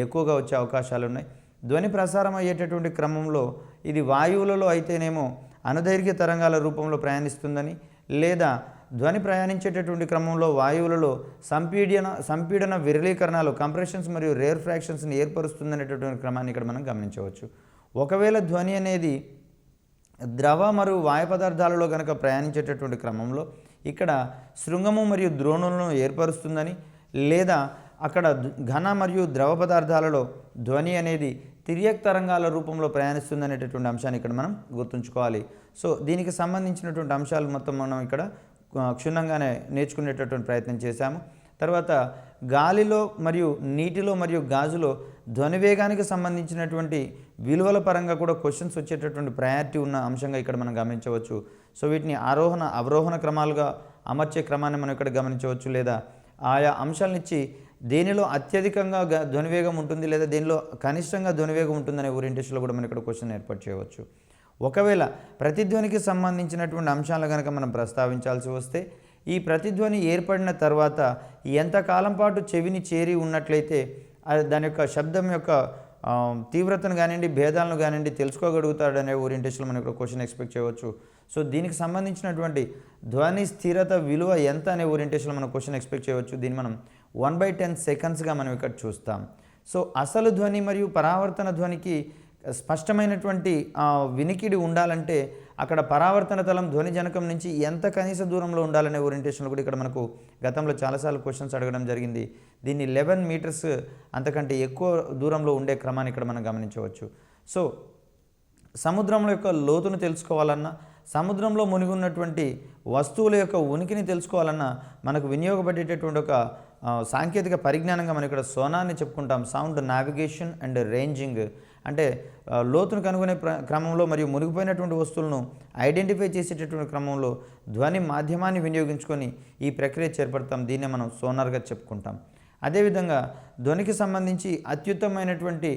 ఎక్కువగా వచ్చే అవకాశాలు ఉన్నాయి. ధ్వని ప్రసారం అయ్యేటటువంటి క్రమంలో ఇది వాయువులలో అయితేనేమో అనుదైర్ఘ్య తరంగాల రూపంలో ప్రయాణిస్తుందని లేదా ధ్వని ప్రయాణించేటటువంటి క్రమంలో వాయువులలో సంపీడన విరళీకరణలు కంప్రెషన్స్ మరియు రేర్ ఫ్రాక్షన్స్ని ఏర్పరుస్తుందనేటటువంటి క్రమాన్ని ఇక్కడ మనం గమనించవచ్చు. ఒకవేళ ధ్వని అనేది ద్రవ మరియు వాయు పదార్థాలలో కనుక ప్రయాణించేటటువంటి క్రమంలో ఇక్కడ శృంగము మరియు ద్రోణులను ఏర్పరుస్తుందని లేదా అక్కడ ఘన మరియు ద్రవ పదార్థాలలో ధ్వని అనేది తిర్యక్ తరంగాల రూపంలో ప్రయాణిస్తుందనేటటువంటి అంశాన్ని ఇక్కడ మనం గుర్తుంచుకోవాలి. సో దీనికి సంబంధించినటువంటి అంశాలు మొత్తం మనం ఇక్కడ క్షుణ్ణంగానే నేర్చుకునేటటువంటి ప్రయత్నం చేశాము. తర్వాత గాలిలో మరియు నీటిలో మరియు గాజులో ధ్వనివేగానికి సంబంధించినటువంటి విలువల పరంగా కూడా క్వశ్చన్స్ వచ్చేటటువంటి ప్రయారిటీ ఉన్న అంశంగా ఇక్కడ మనం గమనించవచ్చు. సో వీటిని ఆరోహణ అవరోహణ క్రమాలుగా అమర్చే క్రమాన్ని మనం ఇక్కడ గమనించవచ్చు. లేదా ఆయా అంశాలనిచ్చి దేనిలో అత్యధికంగా ధ్వనివేగం ఉంటుంది లేదా దేనిలో కనిష్టంగా ధ్వనివేగం ఉంటుందనే ఓరియంటేషన్లో కూడా మనం ఇక్కడ క్వశ్చన్ ఏర్పాటు చేయవచ్చు. ఒకవేళ ప్రతిధ్వనికి సంబంధించినటువంటి అంశాలు కనుక మనం ప్రస్తావించాల్సి వస్తే ఈ ప్రతిధ్వని ఏర్పడిన తర్వాత ఎంతకాలం పాటు చెవిని చేరి ఉన్నట్లయితే దాని యొక్క శబ్దం యొక్క తీవ్రతను కానివ్వండి భేదాలను కానివ్వండి తెలుసుకోగలుగుతాడనే ఓరియంటేషన్లో మనం ఇక్కడ క్వశ్చన్ ఎక్స్పెక్ట్ చేయవచ్చు. సో దీనికి సంబంధించినటువంటి ధ్వని స్థిరత విలువ ఎంత అనే ఓరియంటేషన్లో మనం క్వశ్చన్ ఎక్స్పెక్ట్ చేయవచ్చు. దీన్ని మనం 1/10 సెకండ్స్గా మనం ఇక్కడ చూస్తాం. సో అసలు ధ్వని మరియు పరావర్తన ధ్వనికి స్పష్టమైనటువంటి వినికిడి ఉండాలంటే అక్కడ పరావర్తన తలం ధ్వని జనకం నుంచి ఎంత కనీస దూరంలో ఉండాలనే ఓరియంటేషన్లో కూడా ఇక్కడ మనకు గతంలో చాలాసార్లు క్వశ్చన్స్ అడగడం జరిగింది. దీన్ని 11 మీటర్స్ అంతకంటే ఎక్కువ దూరంలో ఉండే క్రమాన్ని ఇక్కడ మనం గమనించవచ్చు. సో సముద్రంలో యొక్క లోతును తెలుసుకోవాలన్నా, సముద్రంలో మునిగి ఉన్నటువంటి వస్తువుల యొక్క ఉనికిని తెలుసుకోవాలన్నా మనకు వినియోగపడేటటువంటి ఒక సాంకేతిక పరిజ్ఞానంగా మనం ఇక్కడ సోనార్ని చెప్పుకుంటాం. సౌండ్ నావిగేషన్ అండ్ రేంజింగ్ అంటే లోతును కనుగొనే క్రమంలో మరియు మునిగిపోయినటువంటి వస్తువులను ఐడెంటిఫై చేసేటటువంటి క్రమంలో ధ్వని మాధ్యమాన్ని వినియోగించుకొని ఈ ప్రక్రియ చేపడతాం. దీన్నే మనం సోనార్గా చెప్పుకుంటాం. అదేవిధంగా ధ్వనికి సంబంధించి అత్యుత్తమైనటువంటి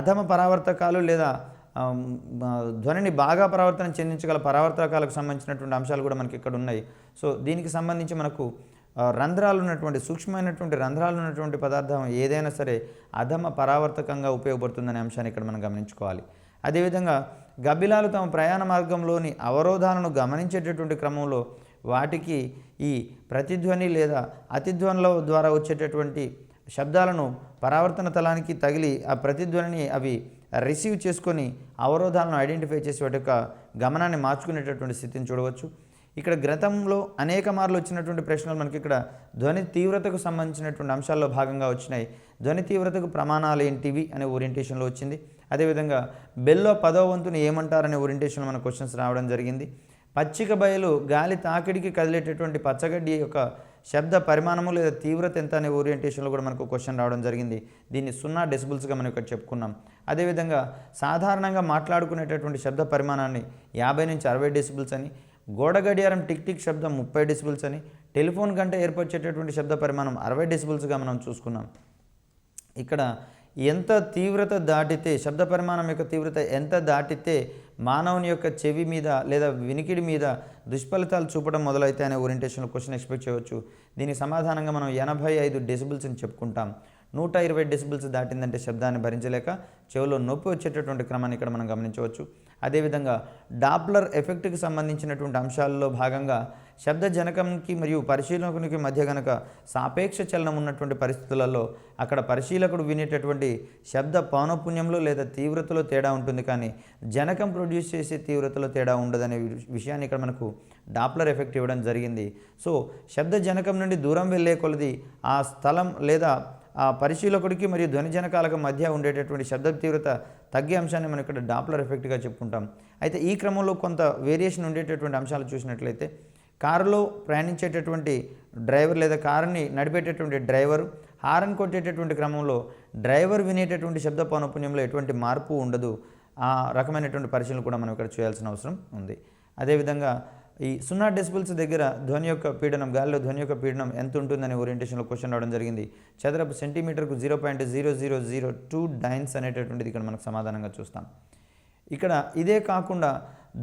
అధమ పరావర్తకాలు లేదా ధ్వనిని బాగా పరావర్తనం చెందించగల పరావర్తకాలకు సంబంధించినటువంటి అంశాలు కూడా మనకి ఇక్కడ ఉన్నాయి. సో దీనికి సంబంధించి మనకు రంధ్రాలు ఉన్నటువంటి సూక్ష్మమైనటువంటి రంధ్రాలు ఉన్నటువంటి పదార్థం ఏదైనా సరే అధమ పరావర్తకంగా ఉపయోగపడుతుందనే అంశాన్ని ఇక్కడ మనం గమనించుకోవాలి. అదేవిధంగా గబ్బిలాలు తమ ప్రయాణ మార్గంలోని అవరోధాలను గమనించేటటువంటి క్రమంలో వాటికి ఈ ప్రతిధ్వని లేదా అతిధ్వనుల ద్వారా వచ్చేటటువంటి శబ్దాలను పరావర్తన తలానికి తగిలి ఆ ప్రతిధ్వనిని అవి రిసీవ్ చేసుకొని అవరోధాలను ఐడెంటిఫై చేసి వాటి యొక్క గమనాన్ని మార్చుకునేటటువంటి స్థితిని చూడవచ్చు. ఇక్కడ గతంలో అనేక మార్లు వచ్చినటువంటి ప్రశ్నలు మనకి ఇక్కడ ధ్వని తీవ్రతకు సంబంధించినటువంటి అంశాల్లో భాగంగా వచ్చినాయి. ధ్వని తీవ్రతకు ప్రమాణాలు ఏంటివి అనే ఓరియంటేషన్లో వచ్చింది. అదేవిధంగా బెల్లో 10వ వంతుని ఏమంటారనే ఓరియంటేషన్లో మన క్వశ్చన్స్ రావడం జరిగింది. పచ్చిక బయలు గాలి తాకిడికి కదిలేటటువంటి పచ్చగడ్డి యొక్క శబ్ద పరిమాణము లేదా తీవ్రత ఎంత అనే ఓరియంటేషన్లో కూడా మనకు క్వశ్చన్ రావడం జరిగింది. దీన్ని 0 డెసిబుల్స్గా మనం ఇక్కడ చెప్పుకున్నాం. అదేవిధంగా సాధారణంగా మాట్లాడుకునేటటువంటి శబ్ద పరిమాణాన్ని 50 నుంచి 60 డెసిబుల్స్ అని, గోడ గడియారం టిక్ టిక్ శబ్దం 30 డెసిబుల్స్ అని, టెలిఫోన్ గంట ఏర్పరిచేటటువంటి శబ్ద పరిమాణం 60 డెసిబుల్స్గా మనం చూసుకున్నాం. ఇక్కడ ఎంత తీవ్రత దాటితే శబ్ద పరిమాణం యొక్క తీవ్రత ఎంత దాటితే మానవుని యొక్క చెవి మీద లేదా వినికిడి మీద దుష్ఫలితాలు చూపడం మొదలైతే అనే ఓరియంటేషన్లో క్వశ్చన్ ఎక్స్పెక్ట్ చేయవచ్చు. దీనికి సమాధానంగా మనం 85 డెసిబుల్స్ అని చెప్పుకుంటాం. 120 డెసిబుల్స్ దాటిందంటే శబ్దాన్ని భరించలేక చెవిలో నొప్పి వచ్చేటటువంటి క్రమాన్ని ఇక్కడ మనం గమనించవచ్చు. అదేవిధంగా డాప్లర్ ఎఫెక్ట్కి సంబంధించినటువంటి అంశాల్లో భాగంగా శబ్ద జనకంకి మరియు పరిశీలకునికి మధ్య గనక సాపేక్ష చలనం ఉన్నటువంటి పరిస్థితులలో అక్కడ పరిశీలకుడు వినేటటువంటి శబ్ద పౌనఃపున్యంలో లేదా తీవ్రతలో తేడా ఉంటుంది, కానీ జనకం ప్రొడ్యూస్ చేసే తీవ్రతలో తేడా ఉండదనే విషయాన్ని ఇక్కడ మనకు డాప్లర్ ఎఫెక్ట్ ఇవ్వడం జరిగింది. సో శబ్ద జనకం నుండి దూరం వెళ్ళే కొలది ఆ స్థలం లేదా ఆ పరిశీలకుడికి మరియు ధ్వని జనకాలకు మధ్య ఉండేటటువంటి శబ్ద తీవ్రత తగ్గే అంశాన్ని మనం ఇక్కడ డాప్లర్ ఎఫెక్ట్గా చెప్పుకుంటాం. అయితే ఈ క్రమంలో కొంత వేరియేషన్ ఉండేటటువంటి అంశాలు చూసినట్లయితే కారులో ప్రయాణించేటటువంటి డ్రైవర్ లేదా కారుని నడిపేటటువంటి డ్రైవరు హారన్ కొట్టేటటువంటి క్రమంలో డ్రైవర్ వినేటటువంటి శబ్ద పౌనఃపున్యంలో ఎటువంటి మార్పు ఉండదు. ఆ రకమైనటువంటి పరిశీలన కూడా మనం ఇక్కడ చేయాల్సిన అవసరం ఉంది. అదేవిధంగా ఈ 0 డెసిబుల్స్ దగ్గర ధ్వని యొక్క పీడనం, గాలిలో ధ్వని యొక్క పీడనం ఎంత ఉంటుందనే ఓరియంటేషన్లో క్వశ్చన్ రావడం జరిగింది. చదరపు సెంటీమీటర్కు 0.0002 డైన్స్ అనేటటువంటిది ఇక్కడ మనకు సమాధానంగా చూస్తాం. ఇక్కడ ఇదే కాకుండా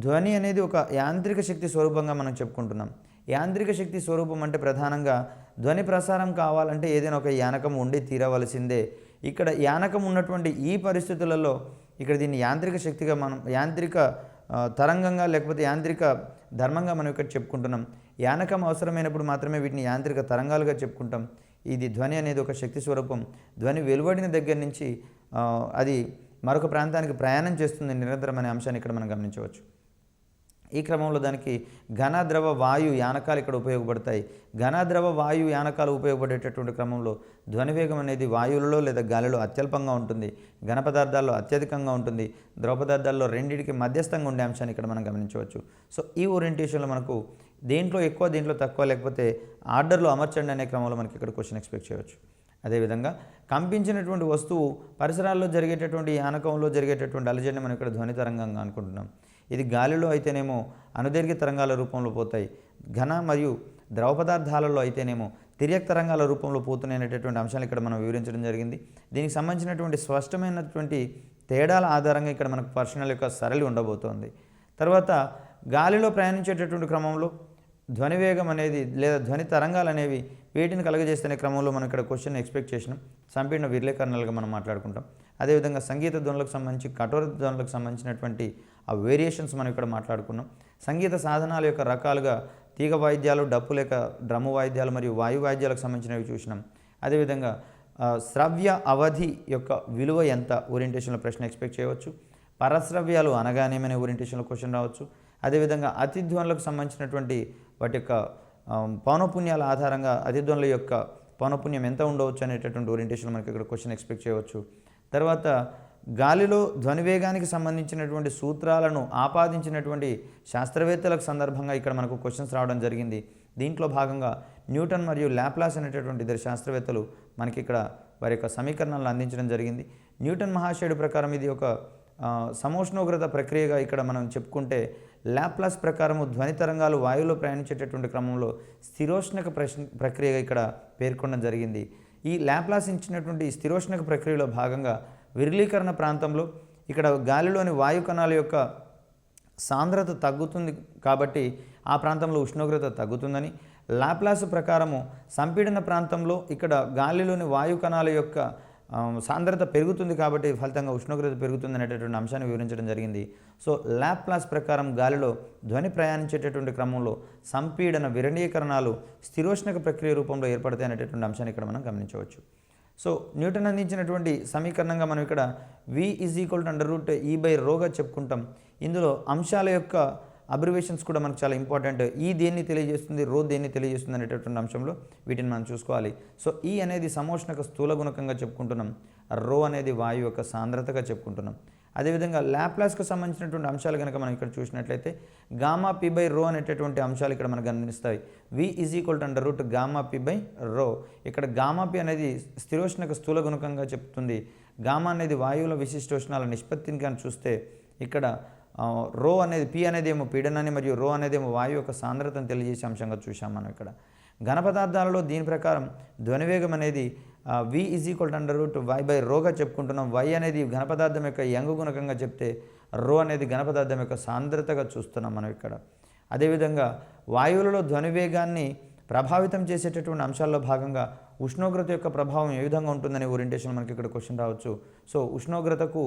ధ్వని అనేది ఒక యాంత్రిక శక్తి స్వరూపంగా మనం చెప్పుకుంటున్నాం. యాంత్రిక శక్తి స్వరూపం అంటే ప్రధానంగా ధ్వని ప్రసారం కావాలంటే ఏదైనా ఒక యానకం ఉండి తీరవలసిందే. ఇక్కడ యానకం ఉన్నటువంటి ఈ పరిస్థితులలో ఇక్కడ దీన్ని యాంత్రిక శక్తిగా మనం యాంత్రిక తరంగంగా లేకపోతే యాంత్రిక ధర్మంగా మనం ఇక్కడ చెప్పుకుంటున్నాం. యానకం అవసరమైనప్పుడు మాత్రమే వీటిని యాంత్రిక తరంగాలుగా చెప్పుకుంటాం. ఇది ధ్వని అనేది ఒక శక్తి స్వరూపం. ధ్వని వెలువడిన దగ్గర నుంచి అది మరొక ప్రాంతానికి ప్రయాణం చేస్తుంది నిరంతరం అనే అంశాన్ని ఇక్కడ మనం గమనించవచ్చు. ఈ క్రమంలో దానికి ఘన ద్రవ వాయు యానకాలు ఇక్కడ ఉపయోగపడతాయి. ఘన ద్రవ వాయు యానకాలు ఉపయోగపడేటటువంటి క్రమంలో ధ్వని వేగం అనేది వాయువులలో లేదా గాలిలో అత్యల్పంగా ఉంటుంది, ఘన పదార్థాల్లో అత్యధికంగా ఉంటుంది, ద్రవ పదార్థాల్లో రెండింటికి మధ్యస్థంగా ఉండే అంశాన్ని ఇక్కడ మనం గమనించవచ్చు. సో ఈ ఓరియంటేషన్లో మనకు దేంట్లో ఎక్కువ దేంట్లో తక్కువ లేకపోతే ఆర్డర్లో అమర్చండి అనే క్రమంలో మనకి ఇక్కడ క్వశ్చన్ ఎక్స్పెక్ట్ చేయవచ్చు. అదేవిధంగా కంపించినటువంటి వస్తువు పరిసరాల్లో జరిగేటటువంటి యానకంలో జరిగేటటువంటి అలజడిని మనం ఇక్కడ ధ్వని తరంగంగా అనుకుంటున్నాం. ఇది గాలిలో అయితేనేమో అనుదీర్ఘ తరంగాల రూపంలో పోతాయి, ఘన మరియు ద్రవ పదార్థాలలో అయితేనేమో తిర్యక్ తరంగాల రూపంలో పోతున్నాయనేటటువంటి అంశాలు ఇక్కడ మనం వివరించడం జరిగింది. దీనికి సంబంధించినటువంటి స్పష్టమైనటువంటి తేడాల ఆధారంగా ఇక్కడ మనకు పర్సనల్ యొక్క సరళి ఉండబోతోంది. తర్వాత గాలిలో ప్రయాణించేటటువంటి క్రమంలో ధ్వని వేగం అనేది లేదా ధ్వని తరంగాలు అనేవి వేటిని కలగజేస్తున్న క్రమంలో మనం ఇక్కడ క్వశ్చన్ ఎక్స్పెక్ట్ చేసినాం. సంపీడన విర్లేకరణలుగా మనం మాట్లాడుకుంటాం. అదేవిధంగా సంగీత ధ్వనులకు సంబంధించి కఠోర ధ్వనులకు సంబంధించినటువంటి ఆ వేరియేషన్స్ మనం ఇక్కడ మాట్లాడుకున్నాం. సంగీత సాధనాల యొక్క రకాలుగా తీగ వాయిద్యాలు, డప్పు లేక డ్రమ్ము వాయిద్యాలు మరియు వాయు వాయిద్యాలకు సంబంధించినవి చూసినాం. అదేవిధంగా శ్రవ్య అవధి యొక్క విలువ ఎంత ఓరియంటేషన్లో ప్రశ్న ఎక్స్పెక్ట్ చేయవచ్చు. పరశ్రవ్యాలు అనగానేమనే ఓరియంటేషన్లో క్వశ్చన్ రావచ్చు. అదేవిధంగా అతిధ్వనులకు సంబంధించినటువంటి వాటి యొక్క పౌనఃపున్యాల ఆధారంగా అతిధ్వనుల యొక్క పౌనఃపున్యం ఎంత ఉండవచ్చు అనేటటువంటి ఓరియంటేషన్ మనకి ఇక్కడ క్వశ్చన్ ఎక్స్పెక్ట్ చేయవచ్చు. తర్వాత గాలిలో ధ్వనివేగానికి సంబంధించినటువంటి సూత్రాలను ఆపాదించినటువంటి శాస్త్రవేత్తలకు సందర్భంగా ఇక్కడ మనకు క్వశ్చన్స్ రావడం జరిగింది. దీంట్లో భాగంగా న్యూటన్ మరియు లాప్లాస్ అనేటటువంటి ఇద్దరు శాస్త్రవేత్తలు మనకి ఇక్కడ వారి యొక్క సమీకరణాలను అందించడం జరిగింది. న్యూటన్ మహాశయుడి ప్రకారం ఇది ఒక సమోష్ణోగ్రత ప్రక్రియగా ఇక్కడ మనం చెప్పుకుంటే, లాప్లాస్ ప్రకారము ధ్వని తరంగాలు వాయువులో ప్రయాణించేటటువంటి క్రమంలో స్థిరోష్ణక ప్రక్రియగా ఇక్కడ పేర్కొనడం జరిగింది. ఈ లాప్లాస్ ఇచ్చినటువంటి స్థిరోష్ణక ప్రక్రియలో భాగంగా విరళీకరణ ప్రాంతంలో ఇక్కడ గాలిలోని వాయు కణాల యొక్క సాంద్రత తగ్గుతుంది కాబట్టి ఆ ప్రాంతంలో ఉష్ణోగ్రత తగ్గుతుందని, లాప్లాస్ ప్రకారము సంపీడన ప్రాంతంలో ఇక్కడ గాలిలోని వాయు కణాల యొక్క సాంద్రత పెరుగుతుంది కాబట్టి ఫలితంగా ఉష్ణోగ్రత పెరుగుతుంది అనేటటువంటి అంశాన్ని వివరించడం జరిగింది. సో లాప్లాస్ ప్రకారం గాలిలో ధ్వని ప్రయాణించేటటువంటి క్రమంలో సంపీడన విరణీకరణాలు స్థిరోష్ణక ప్రక్రియ రూపంలో ఏర్పడతాయి అనేటటువంటి అంశాన్ని ఇక్కడ మనం గమనించవచ్చు. సో న్యూటన్ అందించినటువంటి సమీకరణంగా మనం ఇక్కడ V =E/ρగా చెప్పుకుంటాం. ఇందులో అంశాల యొక్క అబ్రివేషన్స్ కూడా మనకు చాలా ఇంపార్టెంట్. ఈ దేన్ని తెలియజేస్తుంది, రో దేన్ని తెలియజేస్తుంది అనేటటువంటి అంశంలో వీటిని మనం చూసుకోవాలి. సో ఈ అనేది సమోష్ణక స్థూల గుణకంగా చెప్పుకుంటున్నాం, రో అనేది వాయువు యొక్క సాంద్రతగా చెప్పుకుంటున్నాం. అదేవిధంగా లాప్లాస్కు సంబంధించినటువంటి అంశాలు కనుక మనం ఇక్కడ చూసినట్లయితే గామా p/ρ అనేటటువంటి అంశాలు ఇక్కడ మనకు గమనిస్తాయి. V =γp/ρ. ఇక్కడ గామా p అనేది స్థిరోష్ణక స్థూల గుణకంగా చెప్తుంది. గామా అనేది వాయువుల విశిష్టోష్ణాల నిష్పత్తిని కానీ చూస్తే ఇక్కడ రో అనేది పి అనేది ఏమో పీడనాన్ని మరియు రో అనేది ఏమో వాయువు యొక్క సాంద్రతను తెలియజేసే అంశంగా చూసాం మనం ఇక్కడ. ఘన పదార్థాలలో దీని ప్రకారం ధ్వనివేగం అనేది V =y/ρగా చెప్పుకుంటున్నాం. y అనేది ఘన పదార్థం యొక్క యంగు గుణకంగా చెప్తే రో అనేది ఘన పదార్థం యొక్క సాంద్రతగా చూస్తున్నాం మనం ఇక్కడ. అదేవిధంగా వాయువులలో ధ్వనివేగాన్ని ప్రభావితం చేసేటటువంటి అంశాల్లో భాగంగా ఉష్ణోగ్రత యొక్క ప్రభావం ఏ విధంగా ఉంటుందనే ఓరియంటేషన్ మనకి ఇక్కడ క్వశ్చన్ రావచ్చు. సో ఉష్ణోగ్రతకు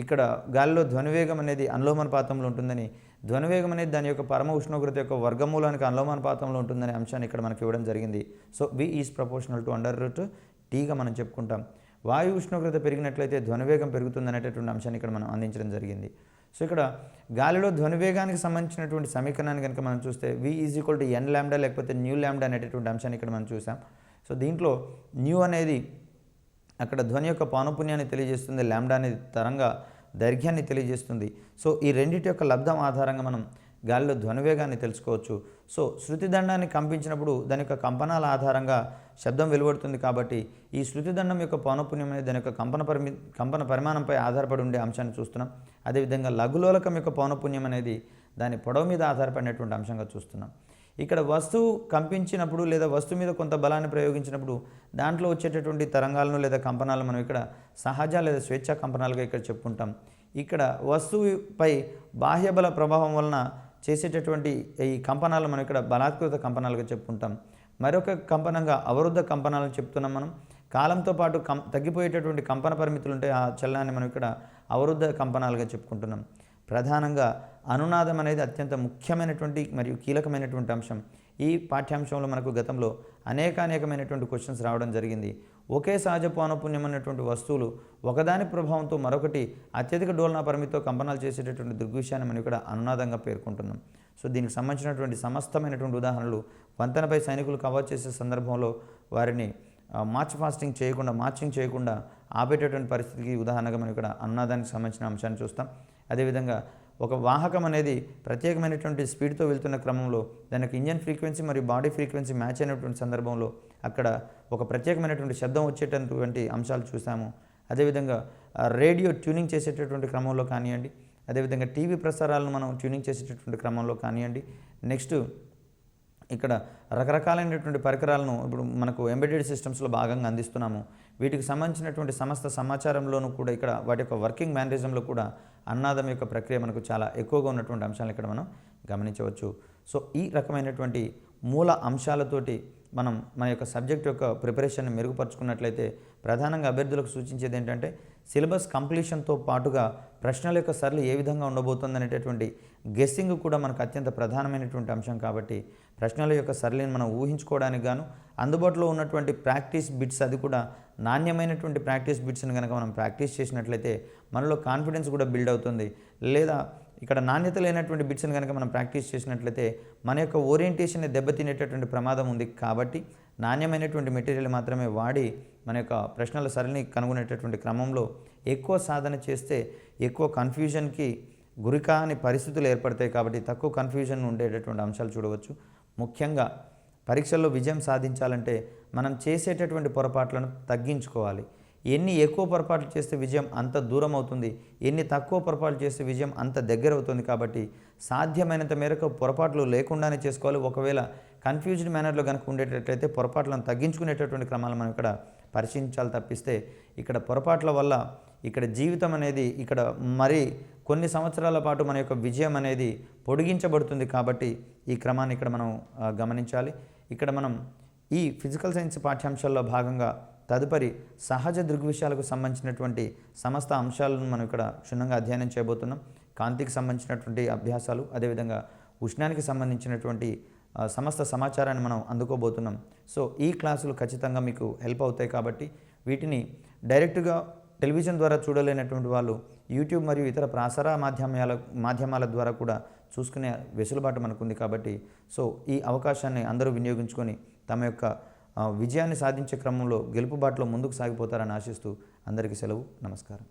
ఇక్కడ గాలిలో ధ్వనివేగం అనేది అనులోమానుపాతంలో ఉంటుందని, ధ్వనివేగం అనేది దాని యొక్క పరమ ఉష్ణోగ్రత యొక్క వర్గమూలానికి అనులోమానుపాతంలో ఉంటుందనే అంశాన్ని ఇక్కడ మనకి ఇవ్వడం జరిగింది. సో V = T మనం చెప్పుకుంటాం. వాయు ఉష్ణోగ్రత పెరిగినట్లయితే ధ్వనివేగం పెరుగుతుంది అనేటటువంటి అంశాన్ని ఇక్కడ మనం అందించడం జరిగింది. సో ఇక్కడ గాలిలో ధ్వనివేగానికి సంబంధించినటువంటి సమీకరణాన్ని కనుక మనం చూస్తే V n λ లేకపోతే న్యూ లాంబ్డా అనేటటువంటి అంశాన్ని ఇక్కడ మనం చూసాం. సో దీంట్లో న్యూ అనేది అక్కడ ధ్వని యొక్క పౌనఃపున్యాన్ని తెలియజేస్తుంది, లాంబ్డా అనేది తరంగ దైర్ఘ్యాన్ని తెలియజేస్తుంది. సో ఈ రెండింటి యొక్క లబ్ధం ఆధారంగా మనం గాలిలో ధ్వనివేగాన్ని తెలుసుకోవచ్చు. సో శృతిదండాన్ని కంపించినప్పుడు దాని యొక్క కంపనాల ఆధారంగా శబ్దం వెలువడుతుంది కాబట్టి ఈ శృతిదండం యొక్క పౌనఃపున్యం అనేది దాని యొక్క కంపన పరిమాణంపై ఆధారపడి ఉండే అంశాన్ని చూస్తున్నాం. అదేవిధంగా లఘులోలకం యొక్క పౌనఃపున్యం అనేది దాని పొడవు మీద ఆధారపడినటువంటి అంశంగా చూస్తున్నాం. ఇక్కడ వస్తువు కంపించినప్పుడు లేదా వస్తువు మీద కొంత బలాన్ని ప్రయోగించినప్పుడు దాంట్లో వచ్చేటటువంటి తరంగాలను లేదా కంపనాలను మనం ఇక్కడ సహజ లేదా స్వేచ్ఛా కంపనాలుగా ఇక్కడ చెప్పుకుంటాం. ఇక్కడ వస్తువుపై బాహ్యబల ప్రభావం వలన చేసేటటువంటి ఈ కంపనాలు మనం ఇక్కడ బలాత్కృత కంపనాలుగా చెప్పుకుంటాం. మరొక కంపనంగా అవరుద్ధ కంపనాలను చెప్తున్నాం మనం. కాలంతో పాటు తగ్గిపోయేటటువంటి కంపన పరిమితులు ఉంటే ఆ చలనాన్ని మనం ఇక్కడ అవరుద్ధ కంపనాలుగా చెప్పుకుంటున్నాం. ప్రధానంగా అనునాదం అనేది అత్యంత ముఖ్యమైనటువంటి మరియు కీలకమైనటువంటి అంశం. ఈ పాఠ్యాంశంలో మనకు గతంలో అనేకమైనటువంటి క్వశ్చన్స్ రావడం జరిగింది. ఒకే సహజ పౌనఃపున్యం అన్నటువంటి వస్తువులు ఒకదాని ప్రభావంతో మరొకటి అత్యధిక డోలనా పరిమితితో కంపనాలు చేసేటటువంటి దృగ్విషయాన్ని మనం ఇక్కడ అనునాదంగా పేర్కొంటున్నాం. సో దీనికి సంబంధించినటువంటి సమస్తమైనటువంటి ఉదాహరణలు వంతెనపై సైనికులు కవర్ చేసే సందర్భంలో వారిని మార్చింగ్ చేయకుండా ఆపేటటువంటి పరిస్థితికి ఉదాహరణగా మనం ఇక్కడ అనునాదానికి సంబంధించిన అంశాన్ని చూస్తాం. అదేవిధంగా ఒక వాహకం అనేది ప్రత్యేకమైనటువంటి స్పీడ్తో వెళ్తున్న క్రమంలో దానికి ఇంజన్ ఫ్రీక్వెన్సీ మరియు బాడీ ఫ్రీక్వెన్సీ మ్యాచ్ అయినటువంటి సందర్భంలో అక్కడ ఒక ప్రత్యేకమైనటువంటి శబ్దం వచ్చేటటువంటి అంశాలు చూసాము. అదేవిధంగా రేడియో ట్యూనింగ్ చేసేటటువంటి క్రమంలో కానివ్వండి, అదేవిధంగా టీవీ ప్రసారాలను మనం ట్యూనింగ్ చేసేటటువంటి క్రమంలో కానివ్వండి, నెక్స్ట్ ఇక్కడ రకరకాలైనటువంటి పరికరాలను ఇప్పుడు మనకు ఎంబెడెడ్ సిస్టమ్స్లో భాగంగా అందిస్తున్నాము. వీటికి సంబంధించినటువంటి సమస్త సమాచారంలోనూ కూడా ఇక్కడ వాటి యొక్క వర్కింగ్ మేనరిజంలో కూడా అన్నాదం యొక్క ప్రక్రియ మనకు చాలా ఎక్కువగా ఉన్నటువంటి అంశాలను ఇక్కడ మనం గమనించవచ్చు. సో ఈ రకమైనటువంటి మూల అంశాలతోటి మనం మన యొక్క సబ్జెక్ట్ యొక్క ప్రిపరేషన్ని మెరుగుపరుచుకున్నట్లయితే ప్రధానంగా అభ్యర్థులకు సూచించేది ఏంటంటే సిలబస్ కంప్లీషన్తో పాటుగా ప్రశ్నల యొక్క సరళి ఏ విధంగా ఉండబోతుంది అనేటటువంటి గెస్సింగ్ కూడా మనకు అత్యంత ప్రధానమైనటువంటి అంశం కాబట్టి ప్రశ్నల యొక్క సరళిని మనం ఊహించుకోవడానికి గాను అందుబాటులో ఉన్నటువంటి ప్రాక్టీస్ బిట్స్, అది కూడా నాణ్యమైనటువంటి ప్రాక్టీస్ బిట్స్ని కనుక మనం ప్రాక్టీస్ చేసినట్లయితే మనలో కాన్ఫిడెన్స్ కూడా బిల్డ్ అవుతుంది. లేదా ఇక్కడ నాణ్యత లేనటువంటి బిట్స్ని కనుక మనం ప్రాక్టీస్ చేసినట్లయితే మన యొక్క ఓరియంటేషన్ని దెబ్బతినేటటువంటి ప్రమాదం ఉంది. కాబట్టి నాణ్యమైనటువంటి మెటీరియల్ మాత్రమే వాడి మన యొక్క ప్రశ్నల సరళిని కనుగొనేటటువంటి క్రమంలో ఎక్కువ సాధన చేస్తే ఎక్కువ కన్ఫ్యూజన్కి గురికాని పరిస్థితులు ఏర్పడతాయి. కాబట్టి తక్కువ కన్ఫ్యూజన్ ఉండేటటువంటి అంశాలు చూడవచ్చు. ముఖ్యంగా పరీక్షల్లో విజయం సాధించాలంటే మనం చేసేటటువంటి పొరపాట్లను తగ్గించుకోవాలి. ఎన్ని ఎక్కువ పొరపాట్లు చేస్తే విజయం అంత దూరం అవుతుంది, ఎన్ని తక్కువ పొరపాట్లు చేస్తే విజయం అంత దగ్గర అవుతుంది. కాబట్టి సాధ్యమైనంత మేరకు పొరపాట్లు లేకుండానే చేసుకోవాలి. ఒకవేళ కన్ఫ్యూజ్డ్ మేనర్లో కనుక ఉండేటట్లయితే పొరపాట్లను తగ్గించుకునేటటువంటి క్రమాలు మనం ఇక్కడ పరిశీలించాలి. తప్పిస్తే ఇక్కడ పొరపాట్ల వల్ల ఇక్కడ జీవితం అనేది ఇక్కడ మరి కొన్ని సంవత్సరాల పాటు మన యొక్క విజయం అనేది పొడిగించబడుతుంది. కాబట్టి ఈ క్రమాన్ని ఇక్కడ మనం గమనించాలి. ఇక్కడ మనం ఈ ఫిజికల్ సైన్స్ పాఠ్యాంశాల్లో భాగంగా తదుపరి సహజ దృగ్విషయాలకు సంబంధించినటువంటి సమస్త అంశాలను మనం ఇక్కడ క్షుణ్ణంగా అధ్యయనం చేయబోతున్నాం. కాంతికి సంబంధించినటువంటి అభ్యాసాలు, అదేవిధంగా ఉష్ణానికి సంబంధించినటువంటి సమస్త సమాచారాన్ని మనం అందుకోబోతున్నాం. సో ఈ క్లాసులు ఖచ్చితంగా మీకు హెల్ప్ అవుతాయి. కాబట్టి వీటిని డైరెక్ట్గా టెలివిజన్ ద్వారా చూడలేనటువంటి వాళ్ళు యూట్యూబ్ మరియు ఇతర ప్రసార మాధ్యమాల ద్వారా కూడా చూసుకునే వెసులుబాటు మనకుంది. కాబట్టి సో ఈ అవకాశాన్ని అందరూ వినియోగించుకొని తమ యొక్క విజయాన్ని సాధించే క్రమంలో గెలుపుబాటులో ముందుకు సాగిపోతారని ఆశిస్తూ అందరికీ సెలవు. నమస్కారం.